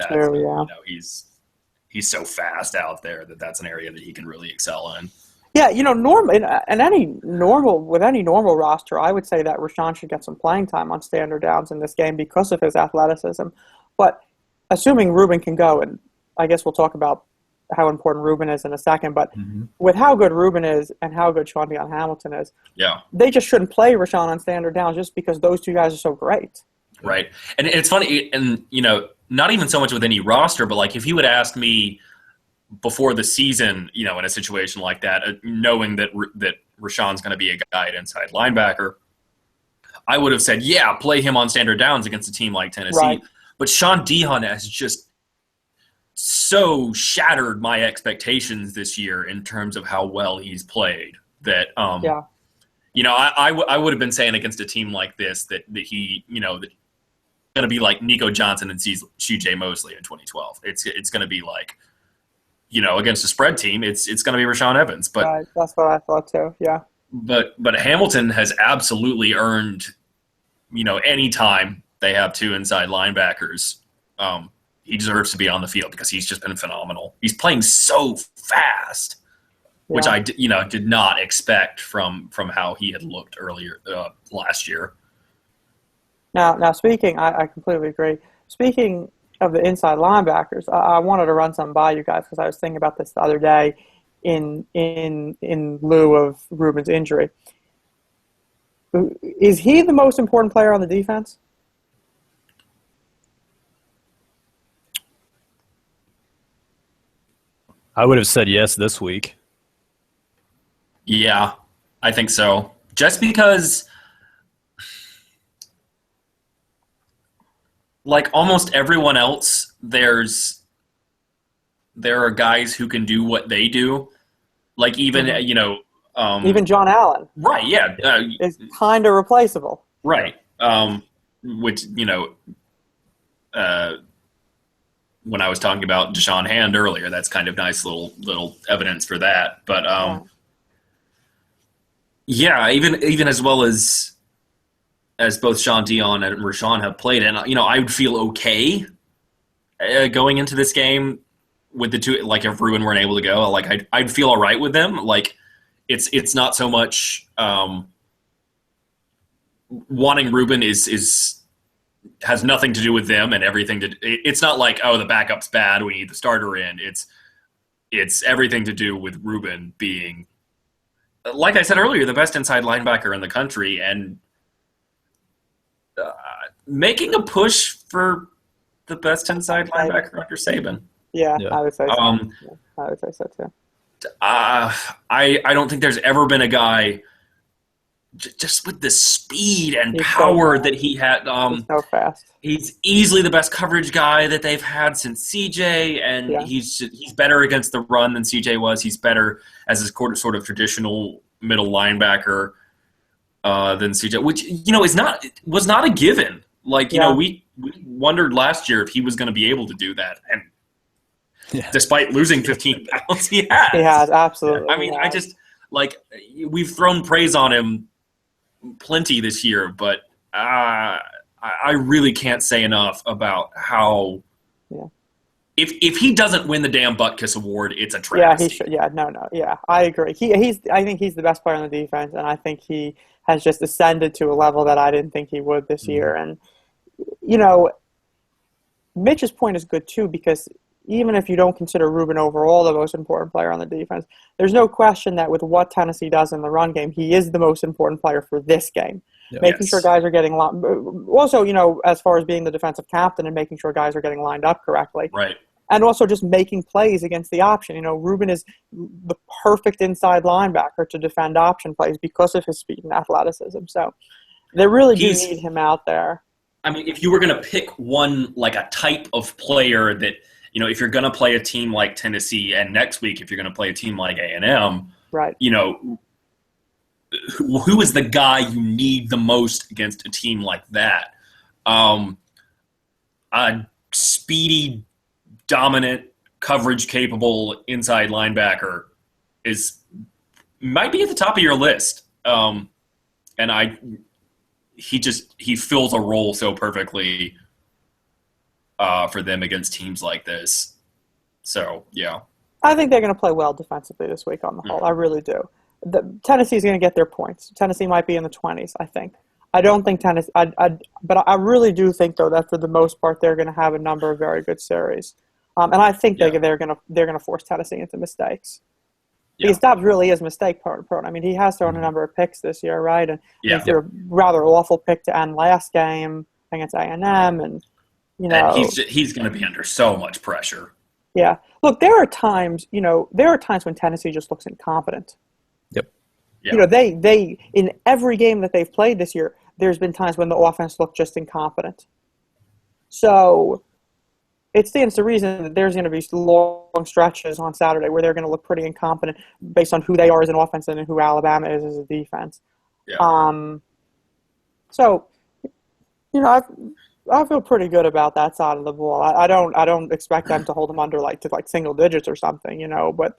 he's so fast out there that's an area that he can really excel in. Yeah, with any normal roster, I would say that Rashawn should get some playing time on standard downs in this game because of his athleticism. But assuming Reuben can go, and I guess we'll talk about how important Reuben is in a second, but with how good Reuben is and how good Sean Dion Hamilton is, they just shouldn't play Rashawn on standard downs just because those two guys are so great. Right. And it's funny, and not even so much with any roster, but like if you would ask me before the season, in a situation like that, knowing that Rashawn's going to be a guy at inside linebacker, I would have said, play him on standard downs against a team like Tennessee. Right. But Sean Dion has just so shattered my expectations this year in terms of how well he's played that, I would have been saying against a team like this that he, that going to be like Nico Johnson and CJ Mosley in 2012. It's going to be like, against a spread team, it's going to be Rashaan Evans. But right. That's what I thought too. Yeah. But Hamilton has absolutely earned, any time they have two inside linebackers, he deserves to be on the field because he's just been phenomenal. He's playing so fast, which I did not expect from how he had looked earlier last year. Now speaking, I completely agree. Speaking of the inside linebackers, I wanted to run something by you guys because I was thinking about this the other day in lieu of Reuben's injury. Is he the most important player on the defense? I would have said yes this week. Yeah, I think so. Just because, like almost everyone else, there are guys who can do what they do. Like even, even John Allen. Right, yeah. Is kind of replaceable. Right. Which, when I was talking about Deshaun Hand earlier, that's kind of nice little evidence for that. But even as well as both Sean Dion and Rashaan have played, and I would feel okay going into this game with the two. Like if Reuben weren't able to go, like I'd feel all right with them. Like it's not so much wanting Reuben is has nothing to do with them and everything to. It's not like, oh, the backup's bad, we need the starter in. It's everything to do with Ruben being, like I said earlier, the best inside linebacker in the country, and making a push for the best inside linebacker under Saban. Yeah, I would say so. I would say so too. I don't think there's ever been a guy just with the speed and power that he had. He's so fast. He's easily the best coverage guy that they've had since CJ, and he's better against the run than CJ was. He's better as his sort of traditional middle linebacker than CJ, which was not a given. Like we wondered last year if he was going to be able to do that, and despite losing 15 pounds, he has. He has, absolutely. I mean, I just we've thrown praise on him plenty this year, but I really can't say enough about how if he doesn't win the damn Butkus Award, it's a travesty. Yeah, he should. Yeah, I agree. I think he's the best player on the defense, and I think he has just ascended to a level that I didn't think he would this year. And Mitch's point is good too, because even if you don't consider Ruben overall the most important player on the defense, there's no question that with what Tennessee does in the run game, he is the most important player for this game. Making sure guys are getting also, as far as being the defensive captain and making sure guys are getting lined up correctly. Right. And also just making plays against the option. Ruben is the perfect inside linebacker to defend option plays because of his speed and athleticism. So they really do need him out there. I mean, if you were going to pick one, like a type of player that, if you're going to play a team like Tennessee, and next week if you're going to play a team like A&M, right? Who is the guy you need the most against a team like that? A speedy, dominant, coverage-capable inside linebacker might be at the top of your list. And he fills a role so perfectly for them against teams like this. So, yeah. I think they're going to play well defensively this week on the whole. I really do. Tennessee's going to get their points. Tennessee might be in the 20s, I think. I don't think Tennessee but I really do think, though, that for the most part they're going to have a number of very good series. And I think they're going to force Tennessee into mistakes. Because Dobbs really is mistake prone. I mean, he has thrown a number of picks this year, right? And he threw a rather awful pick to end last game against A&M, and and he's going to be under so much pressure. Yeah. Look, there are times when Tennessee just looks incompetent. Yep. They in every game that they've played this year, there's been times when the offense looked just incompetent. So it stands to reason that there's going to be long stretches on Saturday where they're going to look pretty incompetent based on who they are as an offense and who Alabama is as a defense. Yeah. So, I feel pretty good about that side of the ball. I don't expect them to hold them under to single digits or something, but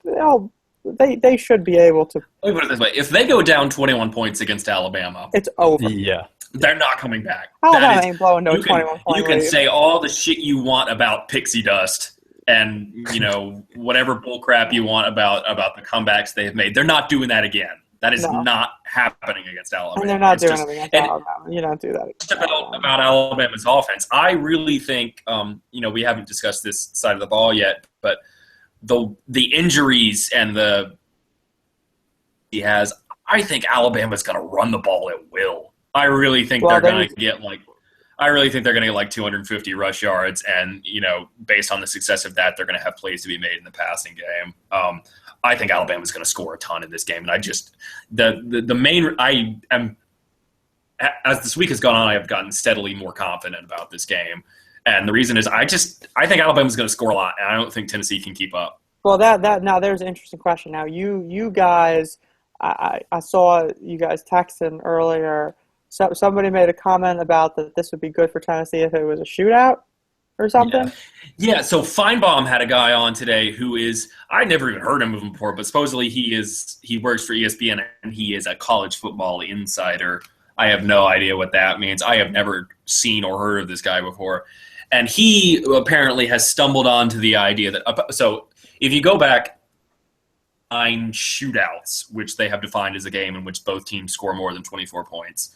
they should be able to. Let me put it this way: if they go down 21 points against Alabama, it's over. Yeah. They're not coming back. Alabama ain't blowing no 21 point You can say all the shit you want about pixie dust and, whatever bullcrap you want about the comebacks they've made. They're not doing that again. That is not happening against Alabama. And they're not doing it against Alabama. You don't do that. About Alabama's offense, I really think, we haven't discussed this side of the ball yet, but the injuries and I think Alabama's going to run the ball at will. I really think they're going to get 250 rush yards, and based on the success of that, they're going to have plays to be made in the passing game. I think Alabama's going to score a ton in this game, and I just as this week has gone on, I have gotten steadily more confident about this game, and the reason is I think Alabama's going to score a lot, and I don't think Tennessee can keep up. Well, that now there's an interesting question. Now you guys, I saw you guys texting earlier. So somebody made a comment about that this would be good for Tennessee if it was a shootout or something. Yeah. So Feinbaum had a guy on today who I never even heard of him before, but supposedly he works for ESPN and he is a college football insider. I have no idea what that means. I have never seen or heard of this guy before. And he apparently has stumbled onto the idea that so if you go back 9 shootouts, which they have defined as a game in which both teams score more than 24 points.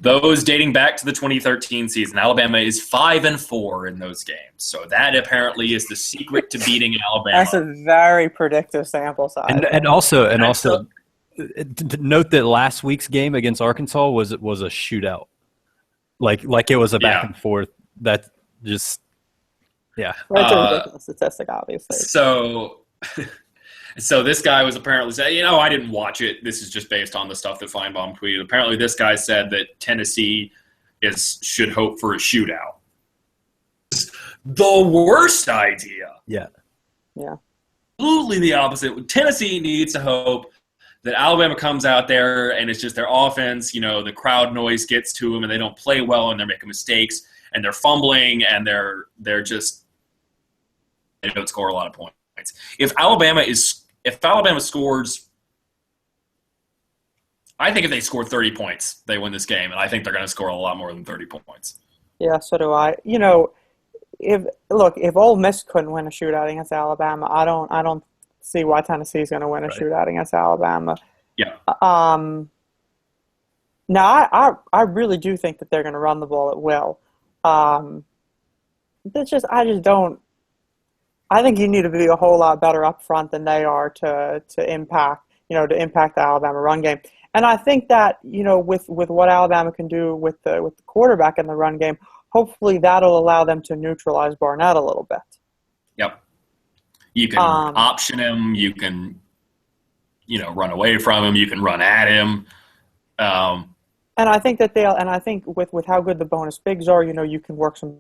Those dating back to the 2013 season, Alabama is 5-4 in those games. So that apparently is the secret to beating Alabama. That's a very predictive sample size. And also note that last week's game against Arkansas was a shootout. Like it was a back and forth. That just That's a ridiculous statistic, obviously. So this guy was apparently saying, I didn't watch it. This is just based on the stuff that Feinbaum tweeted. Apparently this guy said that Tennessee should hope for a shootout. The worst idea. Yeah. Absolutely the opposite. Tennessee needs to hope that Alabama comes out there and it's just their offense, the crowd noise gets to them and they don't play well and they're making mistakes and they're fumbling and they don't score a lot of points. If Alabama scores, I think if they score 30 points, they win this game, and I think they're going to score a lot more than 30 points. Yeah, so do I. If Ole Miss couldn't win a shootout against Alabama, I don't see why Tennessee is going to win a shootout against Alabama. Yeah. Now I really do think that they're going to run the ball at will. I think you need to be a whole lot better up front than they are to impact the Alabama run game. And I think that, with what Alabama can do with the quarterback in the run game, hopefully that'll allow them to neutralize Barnett a little bit. Yep. You can option him, you can run away from him, you can run at him. And I think that with how good the bonus bigs are, you can work some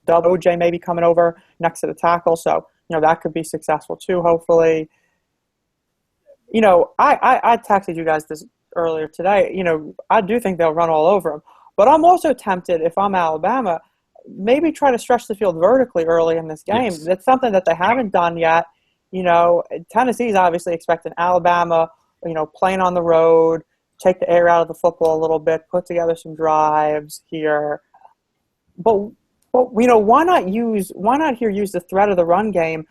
double OJ maybe coming over next to the tackle, so that could be successful too, hopefully. I texted you guys this earlier today. I do think they'll run all over them, but I'm also tempted, if I'm Alabama, maybe try to stretch the field vertically early in this game. Yes. That's something that they haven't done yet. Tennessee's obviously expecting Alabama, playing on the road, take the air out of the football a little bit, put together some drives here, but why not use the threat of the run game?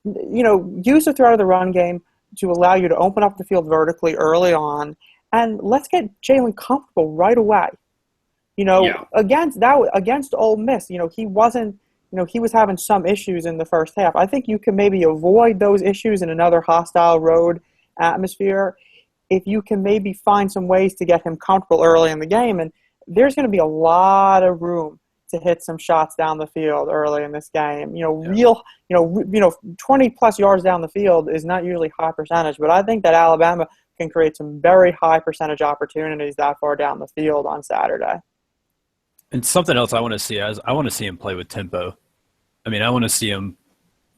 Use the threat of the run game to allow you to open up the field vertically early on, and let's get Jalen comfortable right away. Against Ole Miss, he wasn't, he was having some issues in the first half. I think you can maybe avoid those issues in another hostile road atmosphere if you can maybe find some ways to get him comfortable early in the game, and there's going to be a lot of room to hit some shots down the field early in this game. 20 plus yards down the field is not usually high percentage, but I think that Alabama can create some very high percentage opportunities that far down the field on Saturday. And something else I want to see is I want to see him play with tempo. I mean, I want to see him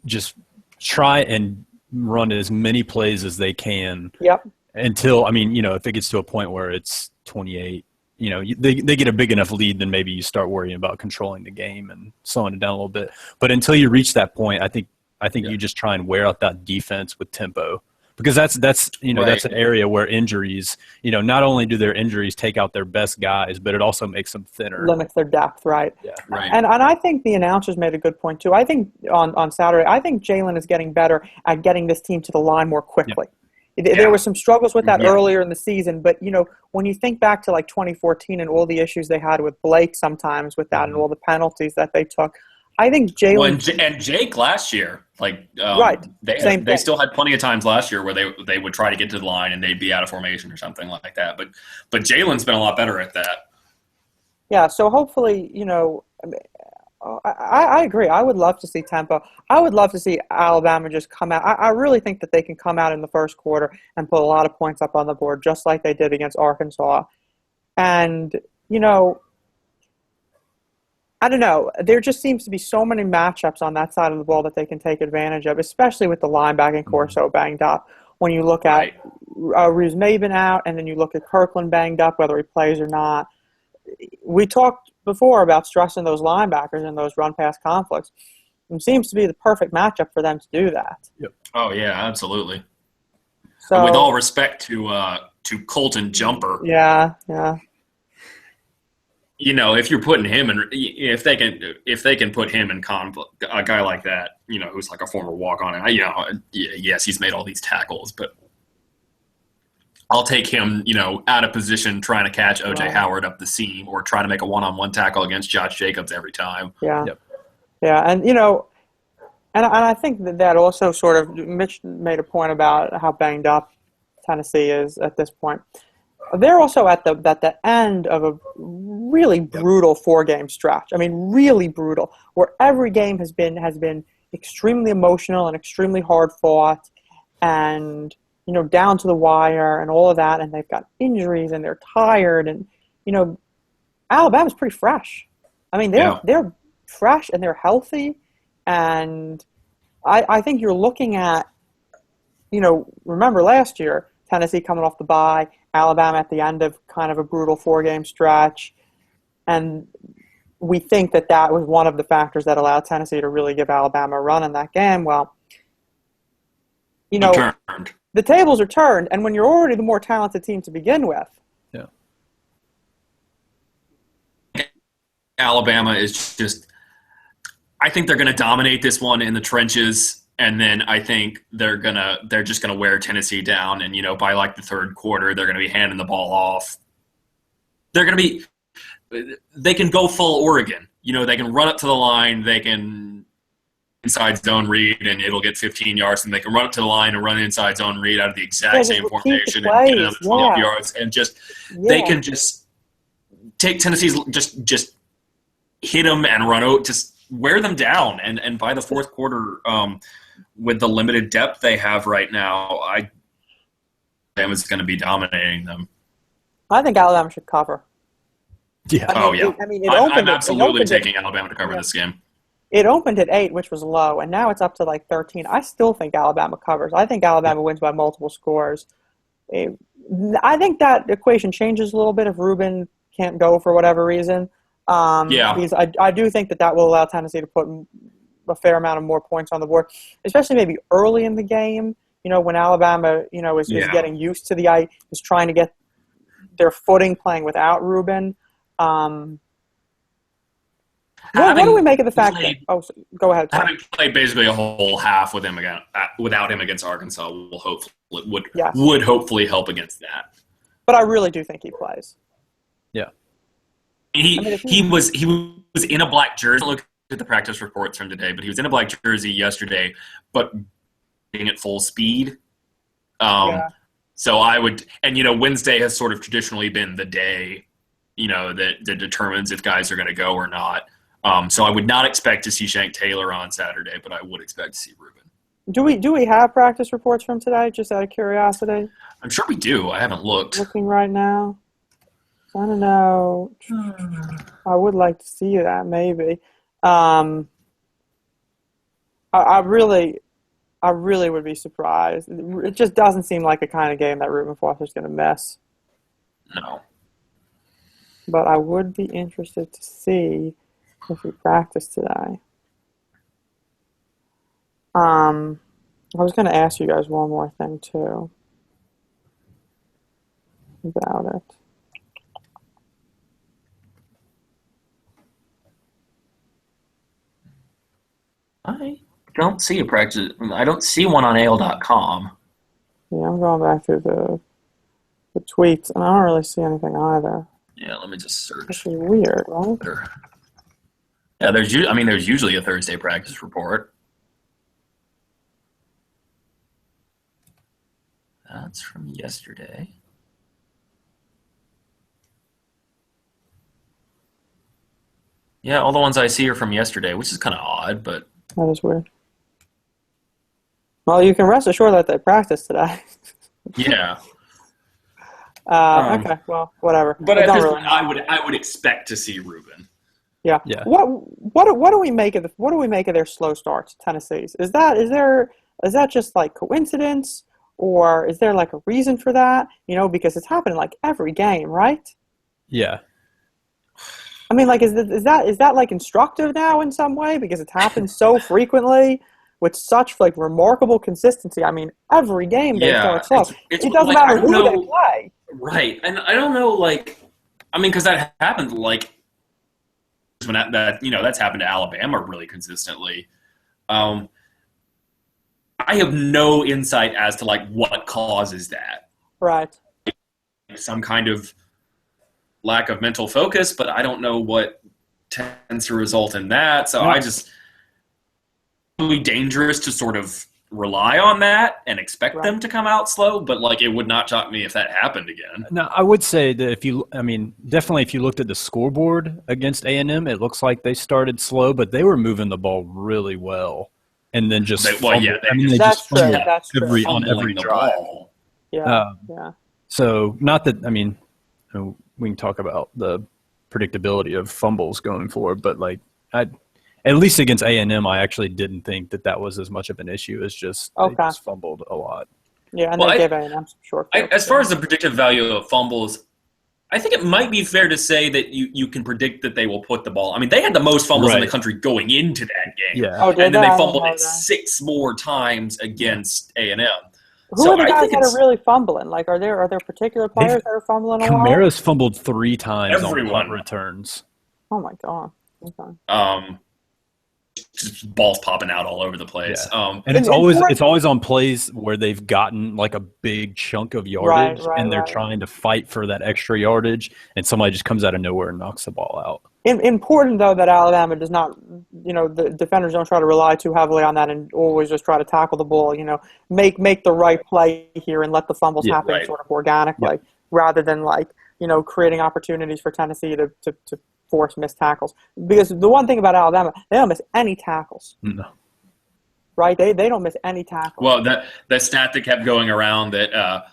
just try and run as many plays as they can. Yep. Until, if it gets to a point where it's 28, they get a big enough lead, then maybe you start worrying about controlling the game and slowing it down a little bit. But until you reach that point, I think you just try and wear out that defense with tempo, because that's an area where injuries, not only do their injuries take out their best guys, but it also makes them thinner, limits their depth, right? Yeah, right. And I think the announcers made a good point too. I think on Saturday, I think Jalen is getting better at getting this team to the line more quickly. Yeah. There were some struggles with that earlier in the season, but when you think back to like 2014 and all the issues they had with Blake sometimes with that and all the penalties that they took, I think Jalen and Jake last year, right, they still had plenty of times last year where they would try to get to the line and they'd be out of formation or something like that. But Jalen's been a lot better at that. Yeah, so hopefully, I agree. I would love to see tempo. I would love to see Alabama just come out. I really think that they can come out in the first quarter and put a lot of points up on the board, just like they did against Arkansas. And, I don't know. There just seems to be so many matchups on that side of the ball that they can take advantage of, especially with the linebacking core so banged up. When you look at Reeves Maven out, and then you look at Kirkland banged up, whether he plays or not. We talked before about stressing those linebackers in those run-pass conflicts. It seems to be the perfect matchup for them to do that. Yep. Oh, yeah, absolutely. So, and with all respect to Colton Jumper. Yeah. If you're putting him in, if they can put him in conflict, a guy like that, who's like a former walk-on, and yes, he's made all these tackles, but I'll take him, out of position trying to catch O.J. Right. Howard up the seam or try to make a one-on-one tackle against Josh Jacobs every time. Yeah. Yep. Yeah, and and I think that also sort of Mitch made a point about how banged up Tennessee is at this point. They're also at the end of a really brutal 4-game stretch. I mean, really brutal, where every game has been extremely emotional and extremely hard fought, and down to the wire and all of that. And they've got injuries and they're tired, and Alabama's pretty fresh. I mean, they're fresh and they're healthy, and I think you're looking at, remember last year, Tennessee coming off the bye, Alabama at the end of kind of a brutal 4-game stretch, and we think that was one of the factors that allowed Tennessee to really give Alabama a run in that game. Well, Turned. the tables are turned, and when you're already the more talented team to begin with. Yeah. Alabama is just – I think they're going to dominate this one in the trenches, and then I think they're just going to wear Tennessee down, and, by like the third quarter, they're going to be handing the ball off. They're going to be – they can go full Oregon. They can run up to the line. They can inside zone read, and it'll get 15 yards, and they can run up to the line and run inside zone read out of the exact same formation and get them 12 yards, and they can just take Tennessee's just hit them and run out, just wear them down. And by the fourth quarter, with the limited depth they have right now, Alabama's going to be dominating them. I think Alabama should cover. Yeah. I'm absolutely taking Alabama to cover this game. It opened at 8, which was low, and now it's up to like 13. I still think Alabama covers. I think Alabama wins by multiple scores. I think that equation changes a little bit if Reuben can't go for whatever reason. Because I do think that will allow Tennessee to put a fair amount of more points on the board, especially maybe early in the game, when Alabama, is getting used to is trying to get their footing playing without Reuben. What do we make of the fact that? Oh, go ahead. Sorry. Having played basically a whole half with him without him against Arkansas would hopefully help against that. But I really do think he plays. Yeah. He was in a black jersey. Look at the practice reports from today, but he was in a black jersey yesterday, but being at full speed. So I would, and Wednesday has sort of traditionally been the day, that determines if guys are going to go or not. So I would not expect to see Shank Taylor on Saturday, but I would expect to see Reuben. Do we have practice reports from today, just out of curiosity? I'm sure we do. I haven't looked. Looking right now. I don't know. I would like to see that, maybe. I really would be surprised. It just doesn't seem like a kind of game that Reuben Foster's going to miss. No. But I would be interested to see if we practice today. I was going to ask you guys one more thing, too, about it. I don't see a practice. I don't see one on AL.com. Yeah, I'm going back through the tweets, and I don't really see anything either. Yeah, let me just search. Which is weird, right? Yeah, there's usually a Thursday practice report. That's from yesterday. Yeah, all the ones I see are from yesterday, which is kind of odd, but... That is weird. Well, you can rest assured that they practiced today. Yeah. Okay, well, whatever. But at this point, I would expect to see Reuben. Yeah. What do we make of their slow starts, Tennessee's? Is that just like coincidence, or is there like a reason for that? Because it's happening like every game, right? Yeah. I mean, like, is that like instructive now in some way, because it's happened so frequently with such like remarkable consistency? I mean, every game they start slow. It doesn't matter who they play. Right, and I don't know, because that happened when that's happened to Alabama really consistently. I have no insight as to what causes that. Right. some kind of lack of mental focus, but I don't know what tends to result in that. So I just really dangerous to sort of rely on that and expect them to come out slow, but like it would not shock me if that happened again. No, I would say that definitely if you looked at the scoreboard against A&M, it looks like they started slow, but they were moving the ball really well, and then just That's true. That's true. on every drive. Yeah, So not that we can talk about the predictability of fumbles going forward, but like at least against A&M, I actually didn't think that was as much of an issue as just they just fumbled a lot. Yeah, and they gave A&M some short fields. As far as the predictive value of fumbles, I think it might be fair to say that you can predict that they will put the ball. I mean, they had the most fumbles in the country going into that game. Yeah. And then they fumbled it 6 more times against A&M. Who are the guys that are really fumbling? Like, are there particular players that are fumbling a lot? Kamara's fumbled 3 times on punt returns. Oh, my God. Okay. Just balls popping out all over the place. And it's always on plays where they've gotten like a big chunk of yardage and they're trying to fight for that extra yardage, and somebody just comes out of nowhere and knocks the ball out. Important, though, that Alabama does not, the defenders don't try to rely too heavily on that and always just try to tackle the ball, make the right play here and let the fumbles happen sort of organically rather than creating opportunities for Tennessee to force missed tackles. Because the one thing about Alabama, they don't miss any tackles. No. Right? They don't miss any tackles. Well, that stat that kept going around that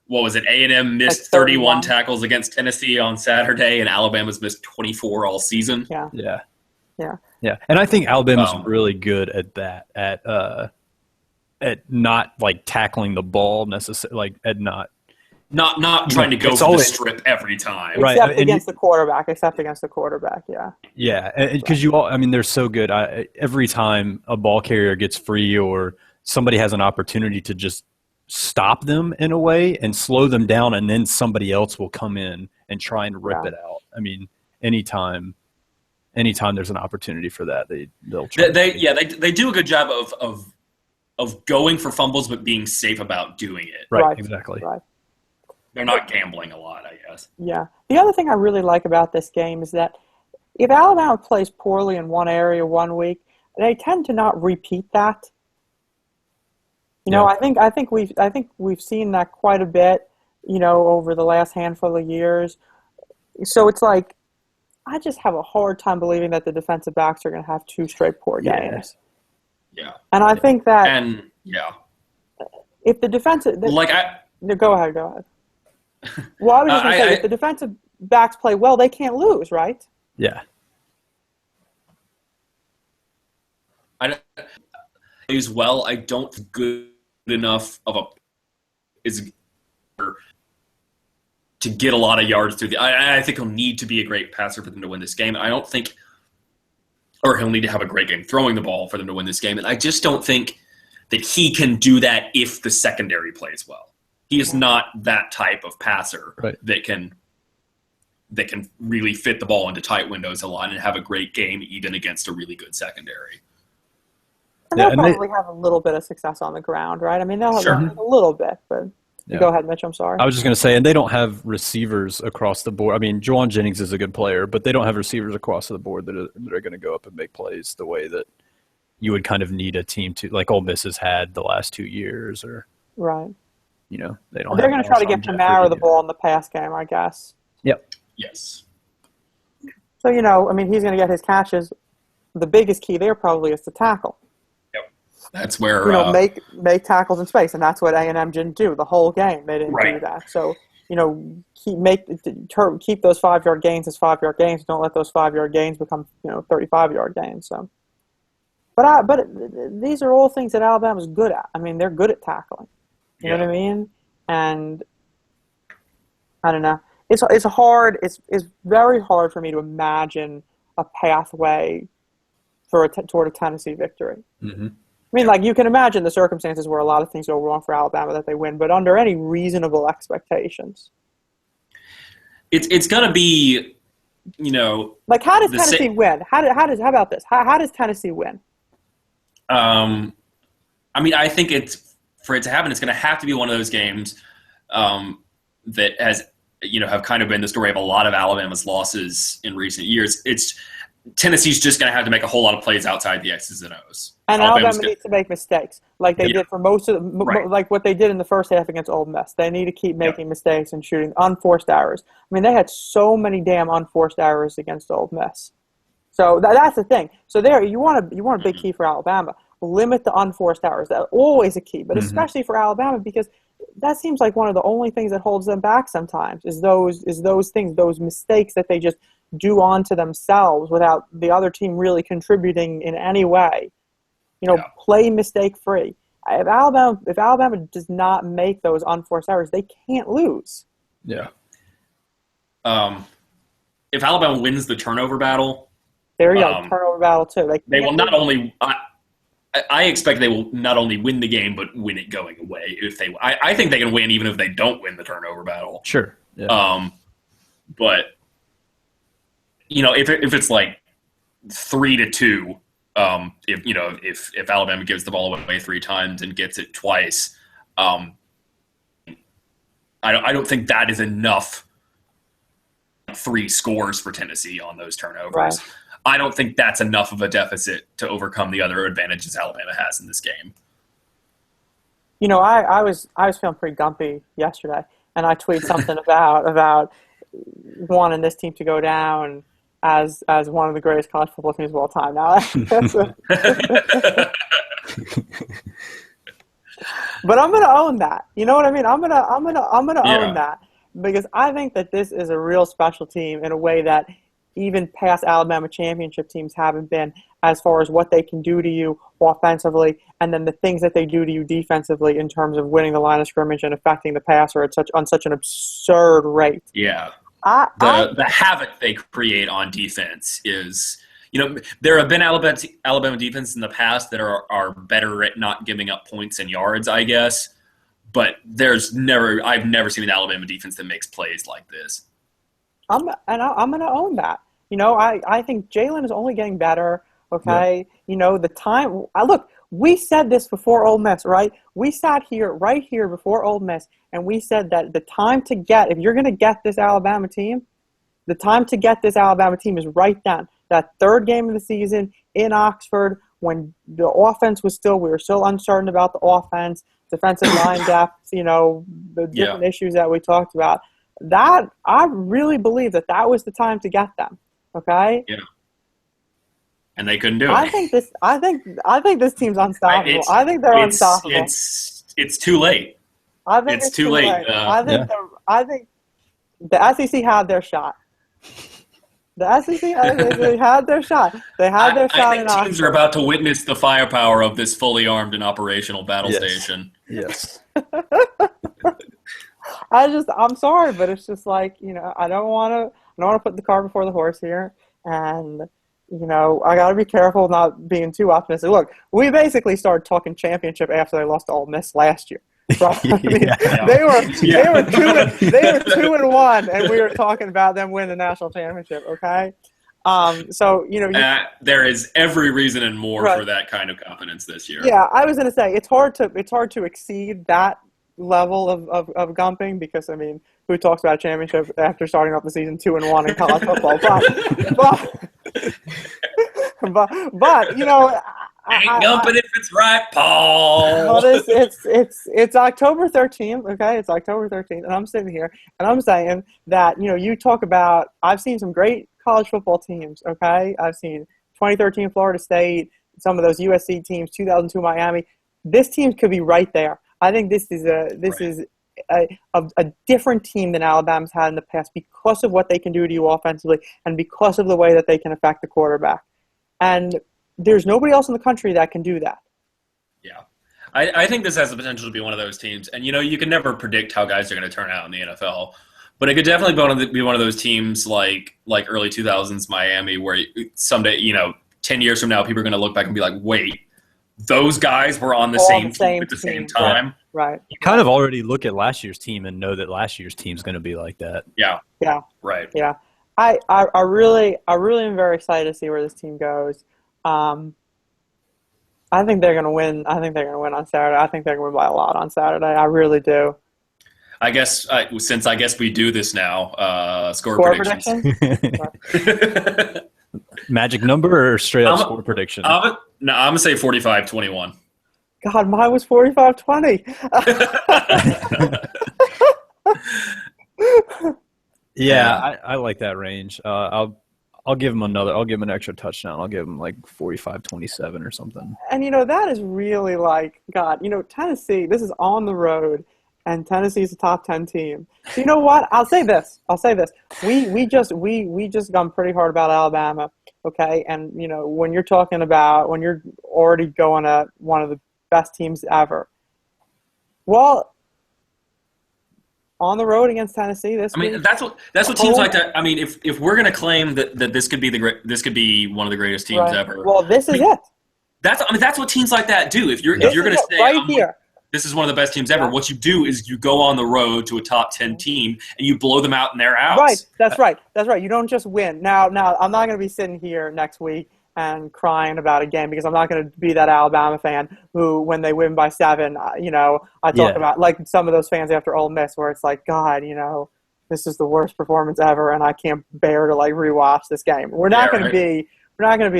what was it? A&M missed 31 tackles against Tennessee on Saturday, and Alabama's missed 24 all season. Yeah. And I think Alabama's really good at that, at not like tackling the ball necessarily, like at not trying to go for the strip every time. Except against the quarterback, yeah. Yeah, because they're so good. Every time a ball carrier gets free or somebody has an opportunity to just stop them in a way and slow them down, and then somebody else will come in and try and rip it out. I mean, anytime there's an opportunity for that, they'll try. They do a good job of going for fumbles but being safe about doing it. Right. Exactly. Right. They're not gambling a lot, I guess. Yeah. The other thing I really like about this game is that if Alabama plays poorly in one area one week, they tend to not repeat that. I think we've seen that quite a bit, over the last handful of years. So it's like I just have a hard time believing that the defensive backs are going to have 2 straight poor games. Yeah. And I think that if the defensive go ahead. Well, I was just going to say, if the defensive backs play well, they can't lose, right? Yeah. I don't think good enough of is to get a lot of yards through I think he'll need to be a great passer for them to win this game. I don't think, or he'll need to have a great game throwing the ball for them to win this game. And I just don't think that he can do that if the secondary plays well. He is not that type of passer that can really fit the ball into tight windows a lot and have a great game even against a really good secondary. And they'll probably have a little bit of success on the ground, right? I mean, they'll have a little bit, but go ahead, Mitch. I'm sorry. I was just going to say, and they don't have receivers across the board. I mean, Juwan Jennings is a good player, but they don't have receivers across the board that are going to go up and make plays the way that you would kind of need a team to, like Ole Miss has had the last 2 years, or right. They don't. They're going to try to get Pcwr the ball in the pass game, I guess. Yep. Yes. So he's going to get his catches. The biggest key there probably is to tackle. Yep. That's where make tackles in space, and that's what A&M didn't do the whole game. They didn't do that. So keep those 5-yard gains as 5-yard gains. Don't let those 5-yard gains become 35-yard gains. So, but these are all things that Alabama's good at. I mean, they're good at tackling. You know what I mean? And I don't know. It's hard. It's very hard for me to imagine a pathway toward a Tennessee victory. Mm-hmm. I mean, you can imagine the circumstances where a lot of things go wrong for Alabama that they win, but under any reasonable expectations, it's going to be, how does Tennessee win? How about this? How does Tennessee win? I think for it to happen, it's going to have to be one of those games that has have kind of been the story of a lot of Alabama's losses in recent years. Tennessee's just going to have to make a whole lot of plays outside the X's and O's. And Alabama needs to make mistakes, like they did for most of like what they did in the first half against Ole Miss. They need to keep making mistakes and shooting unforced errors. I mean, they had so many damn unforced errors against Ole Miss. So that's the thing. So there, you want a big key for Alabama. Limit the unforced errors. That's always a key, but especially for Alabama, because that seems like one of the only things that holds them back sometimes is those things, those mistakes that they just do onto themselves without the other team really contributing in any way. Play mistake free. If Alabama does not make those unforced errors, they can't lose. Yeah. If Alabama wins the turnover battle, there you go, turnover battle too. They will not only. I expect they will not only win the game, but win it going away. I think they can win even if they don't win the turnover battle. Sure. Yeah. But if it's like 3-2, if Alabama gives the ball away 3 times and gets it twice, I don't think that is enough. 3 scores for Tennessee on those turnovers. Right. I don't think that's enough of a deficit to overcome the other advantages Alabama has in this game. I was feeling pretty gumpy yesterday, and I tweeted something about wanting this team to go down as one of the greatest college football teams of all time. Now, but I'm going to own that. You know what I mean? I'm going to own that, because I think that this is a real special team in a way that even past Alabama championship teams haven't been, as far as what they can do to you offensively, and then the things that they do to you defensively in terms of winning the line of scrimmage and affecting the passer on such an absurd rate. Yeah. The havoc they create on defense is, there have been Alabama defense in the past that are better at not giving up points and yards, I guess. But I've never seen an Alabama defense that makes plays like this. I'm going to own that. I think Jalen is only getting better. Okay. Yeah. The time. Look, we said this before Ole Miss, right? We sat right here before Ole Miss, and we said that the time to get, if you're going to get this Alabama team, the time to get this Alabama team is right then. That third game of the season in Oxford, when the offense we were still uncertain about the offense, defensive line depth, the different issues that we talked about. That I really believe that was the time to get them. Okay. Yeah. And they couldn't do it. I think this team's unstoppable. I think they're unstoppable. It's too late. I think it's too late. I think the SEC had their shot. The SEC they had their shot. They had their shot. I think teams are about to witness the firepower of this fully armed and operational battle station. Yes. I'm sorry, but it's just like, I don't want to put the cart before the horse here, and I got to be careful not being too optimistic. Look, we basically started talking championship after they lost to Ole Miss last year. So, they were 2-1, and we were talking about them winning the national championship. Okay, there is every reason and more for that kind of confidence this year. Yeah, I was going to say it's hard to exceed that level of gumping, because who talks about a championship after starting off the season 2-1 in college football? But ain't gumping if it's right, Paul. Well, it's October 13th, okay? It's October 13th, and I'm sitting here and I'm saying that you talk about, I've seen some great college football teams, okay? I've seen 2013 Florida State, some of those USC teams, 2002 Miami. This team could be right there. I think this is a different team than Alabama's had in the past, because of what they can do to you offensively and because of the way that they can affect the quarterback. And there's nobody else in the country that can do that. Yeah. I think this has the potential to be one of those teams. And, you can never predict how guys are going to turn out in the NFL. But it could definitely be one of those teams like early 2000s Miami, where someday, 10 years from now, people are going to look back and be like, wait, those guys were on the same team at the same time. Right. You kind of already look at last year's team and know that last year's team's going to be like that. Yeah. Yeah. Right. Yeah. I really am very excited to see where this team goes. I think they're going to win. I think they're going to win on Saturday. I think they're going to win by a lot on Saturday. I really do. I guess since we do this now, score Score predictions. prediction? Magic number or straight up score prediction? I'm gonna say 45-21. God, mine was 45-20. Yeah, I like that range. I'll give him another. I'll give him an extra touchdown. I'll give him like 45-27 or something. And, that is really like, God, Tennessee, this is on the road, and Tennessee is a top 10 team. So you know what? I'll say this. We just gone pretty hard about Alabama, okay? And, when you're already going at one of the best teams ever, well, on the road against Tennessee this week. That's what teams like that. I mean, if we're going to claim that this could be one of the greatest teams ever. Well, this is it. That's what teams like that do. If you're going to say here, this is one of the best teams ever, what you do is you go on the road to a top 10 team and you blow them out in their house. Right. That's right. You don't just win. Now I'm not going to be sitting here next week and crying about a game because I'm not going to be that Alabama fan who, when they win by 7, I talk about like some of those fans after Ole Miss where it's like, God, this is the worst performance ever, and I can't bear to like rewatch this game. We're not going to be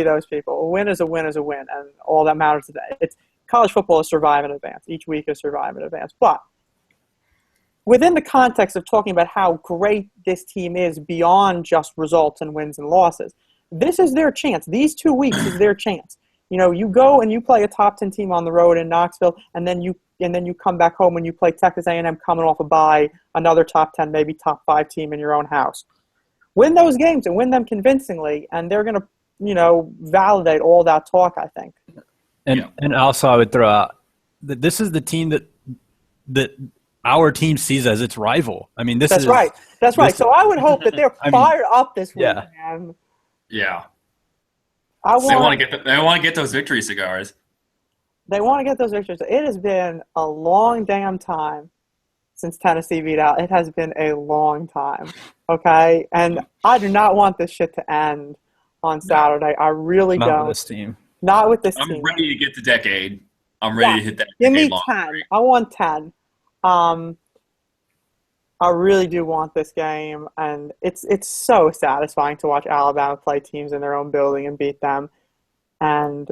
those people. A win is a win is a win, and all that matters today. It's college football is survive and advance. Each week is survive and advance, but within the context of talking about how great this team is beyond just results and wins and losses. This is their chance. These 2 weeks is their chance. You go and you play a top 10 team on the road in Knoxville, and then you come back home and you play Texas A&M coming off a bye, another top 10, maybe top 5 team in your own house. Win those games and win them convincingly, and they're going to, validate all that talk, I think. And also I would throw out that this is the team that our team sees as its rival. I mean, That's right. So I would hope that they're fired up this week, man. Yeah. They want to get those victory cigars. They want to get those victories. It has been a long damn time since Tennessee beat out. It has been a long time. Okay? And I do not want this shit to end on Saturday. I really don't. Not with this team. Not with this team. I'm ready to get the decade. I'm ready to hit that. Give me 10. I want 10. I really do want this game, and it's so satisfying to watch Alabama play teams in their own building and beat them, and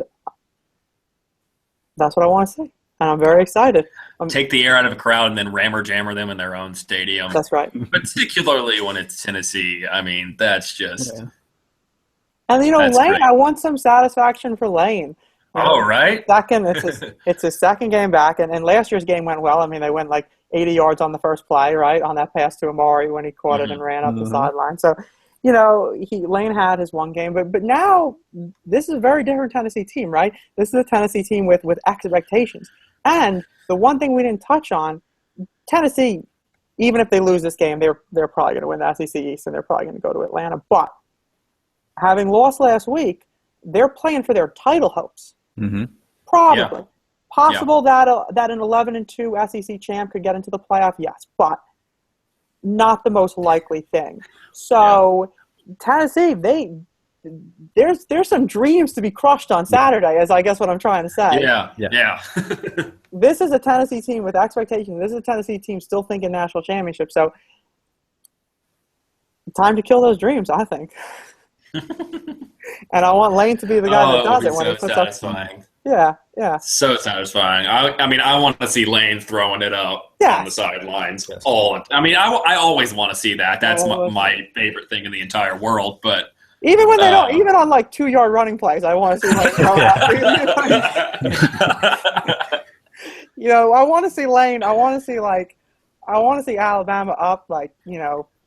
that's what I want to see, and I'm very excited. Take the air out of a crowd and then rammer-jammer them in their own stadium. That's right. Particularly when it's Tennessee. I mean, that's just... Yeah. And, Lane, great. I want some satisfaction for Lane. Right. It's his second game back, and last year's game went well. I mean, they went like 80 yards on the first play, right, on that pass to Amari when he caught it and ran up the sideline. So, Lane had his one game, but now this is a very different Tennessee team, right? This is a Tennessee team with expectations. And the one thing we didn't touch on, Tennessee, even if they lose this game, they're probably going to win the SEC East and they're probably going to go to Atlanta. But having lost last week, they're playing for their title hopes. Mm-hmm. Probably. Yeah. Possible that an 11-2 SEC champ could get into the playoff, yes, but not the most likely thing. So Tennessee, there's some dreams to be crushed on Saturday, is I guess what I'm trying to say. Yeah. This is a Tennessee team with expectations. This is a Tennessee team still thinking national championship. So time to kill those dreams, I think. And I want Lane to be the guy that does it when he puts satisfying. Up. Yeah. So satisfying. I want to see Lane throwing it up on the sidelines. I always want to see that. That's my favorite thing in the entire world. But even when they don't, even on like 2-yard running plays, I want to see Lane throw it up. I want to see Lane. I want to see Alabama up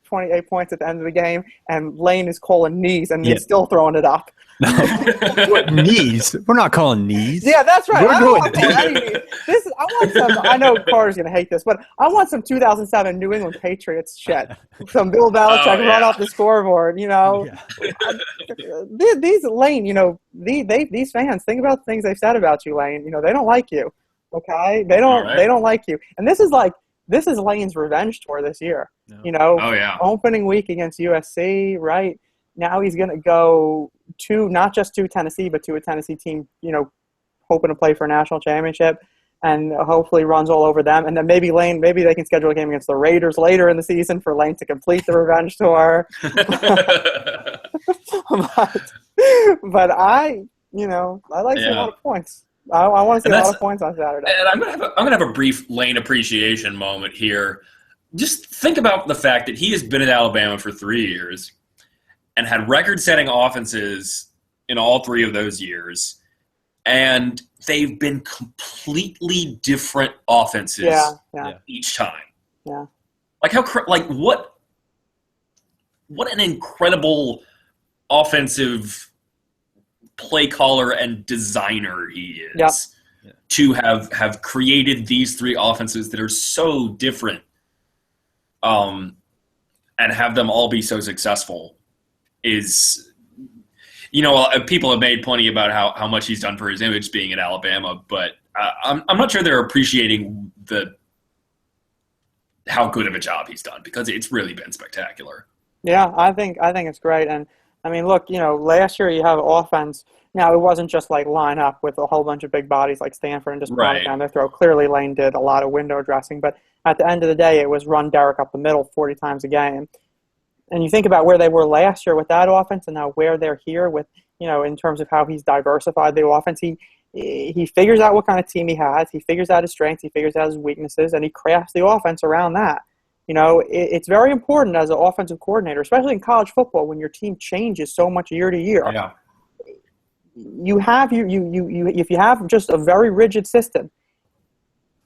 28 points at the end of the game, and Lane is calling knees, and he's still throwing it up. What, knees? We're not calling knees. Yeah, that's right. I want some. I know Carter's gonna hate this, but I want some 2007 New England Patriots shit. Some Bill Belichick run off the scoreboard. These Lane. These fans. Think about the things they've said about you, Lane. They don't like you. Okay, they don't. Right. They don't like you, and this is Lane's revenge tour this year. No. Opening week against USC, right? Now he's going to go not just to Tennessee, but to a Tennessee team, hoping to play for a national championship. and hopefully runs all over them. And then maybe they can schedule a game against the Raiders later in the season for Lane to complete the revenge tour. but I like seeing a lot of points. I want to see a lot of points on Saturday. And I'm gonna have a brief Lane appreciation moment here. Just think about the fact that he has been at Alabama for 3 years and had record-setting offenses in all 3 of those years, and they've been completely different offenses each time. Yeah, what an incredible offensive play caller and designer he is to have created these 3 offenses that are so different. And have them all be so successful is, people have made plenty about how much he's done for his image being at Alabama, but I'm not sure they're appreciating how good of a job he's done, because it's really been spectacular. Yeah, I think it's great. And I mean, look, last year you have offense. Now, it wasn't just like line up with a whole bunch of big bodies like Stanford and just put it down their throat. Clearly, Lane did a lot of window dressing, but at the end of the day, it was run Derek up the middle 40 times a game. And you think about where they were last year with that offense and now where they're here with, in terms of how he's diversified the offense. He figures out what kind of team he has. He figures out his strengths. He figures out his weaknesses, and he crafts the offense around that. It's very important as an offensive coordinator, especially in college football, when your team changes so much year to year. Yeah. If you have just a very rigid system,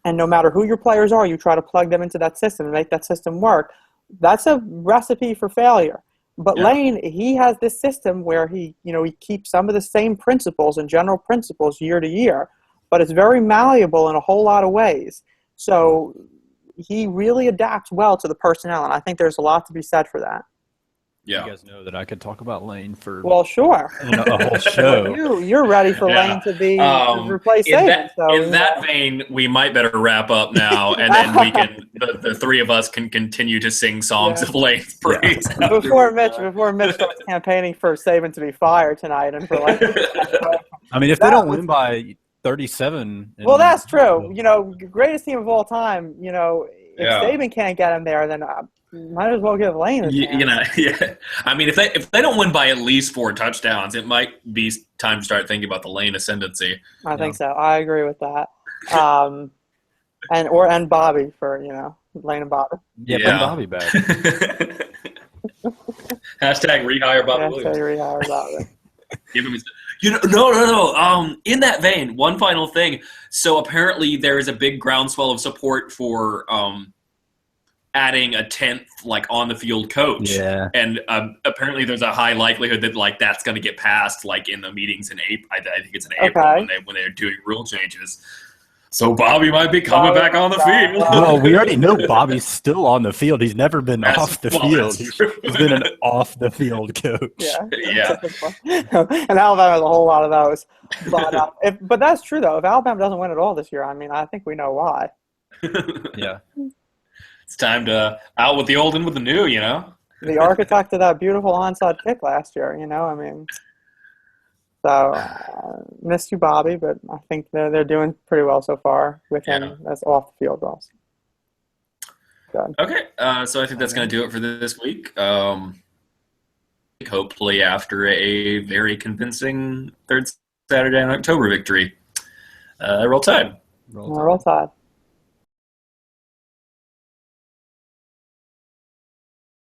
and no matter who your players are, you try to plug them into that system and make that system work, that's a recipe for failure. But Lane, he has this system where he keeps some of the same principles and general principles year to year, but it's very malleable in a whole lot of ways. So he really adapts well to the personnel, and I think there's a lot to be said for that. Yeah. You guys know that I could talk about Lane for sure. A whole show. You're ready for Lane to replace Saban. In that vein, we might better wrap up now, and then we can the 3 of us can continue to sing songs of Lane's praise. Before Mitch starts campaigning for Saban to be fired tonight, and for Lane. I mean, if they don't win by 37. Well, that's true. Greatest team of all time. If Saban can't get him there, then might as well give Lane a chance. I mean, if they don't win by at least 4 touchdowns, it might be time to start thinking about the Lane ascendancy. I think so. I agree with that. And Bobby for Lane and Bobby. Yeah, bring Bobby back. Hashtag rehire Bobby Williams. Rehire Bobby. Give him his. No. In that vein, one final thing. So apparently there is a big groundswell of support for adding a 10th on the field coach. Yeah. And apparently there's a high likelihood that that's going to get passed in the meetings in April. I think it's in April when they're doing rule changes. So Bobby might be coming back on the field. Well, we already know Bobby's still on the field. He's never been off the field. He's been an off-the-field coach. Yeah. And Alabama has a whole lot of those. But that's true, though. If Alabama doesn't win at all this year, I think we know why. Yeah. It's time to out with the old and with the new, The architect of that beautiful onside kick last year, So, missed you, Bobby, but I think they're doing pretty well so far with him as off the field roles. Okay, so I think that's going to do it for this week. Hopefully after a very convincing third Saturday in October victory. Roll Tide. Roll Tide.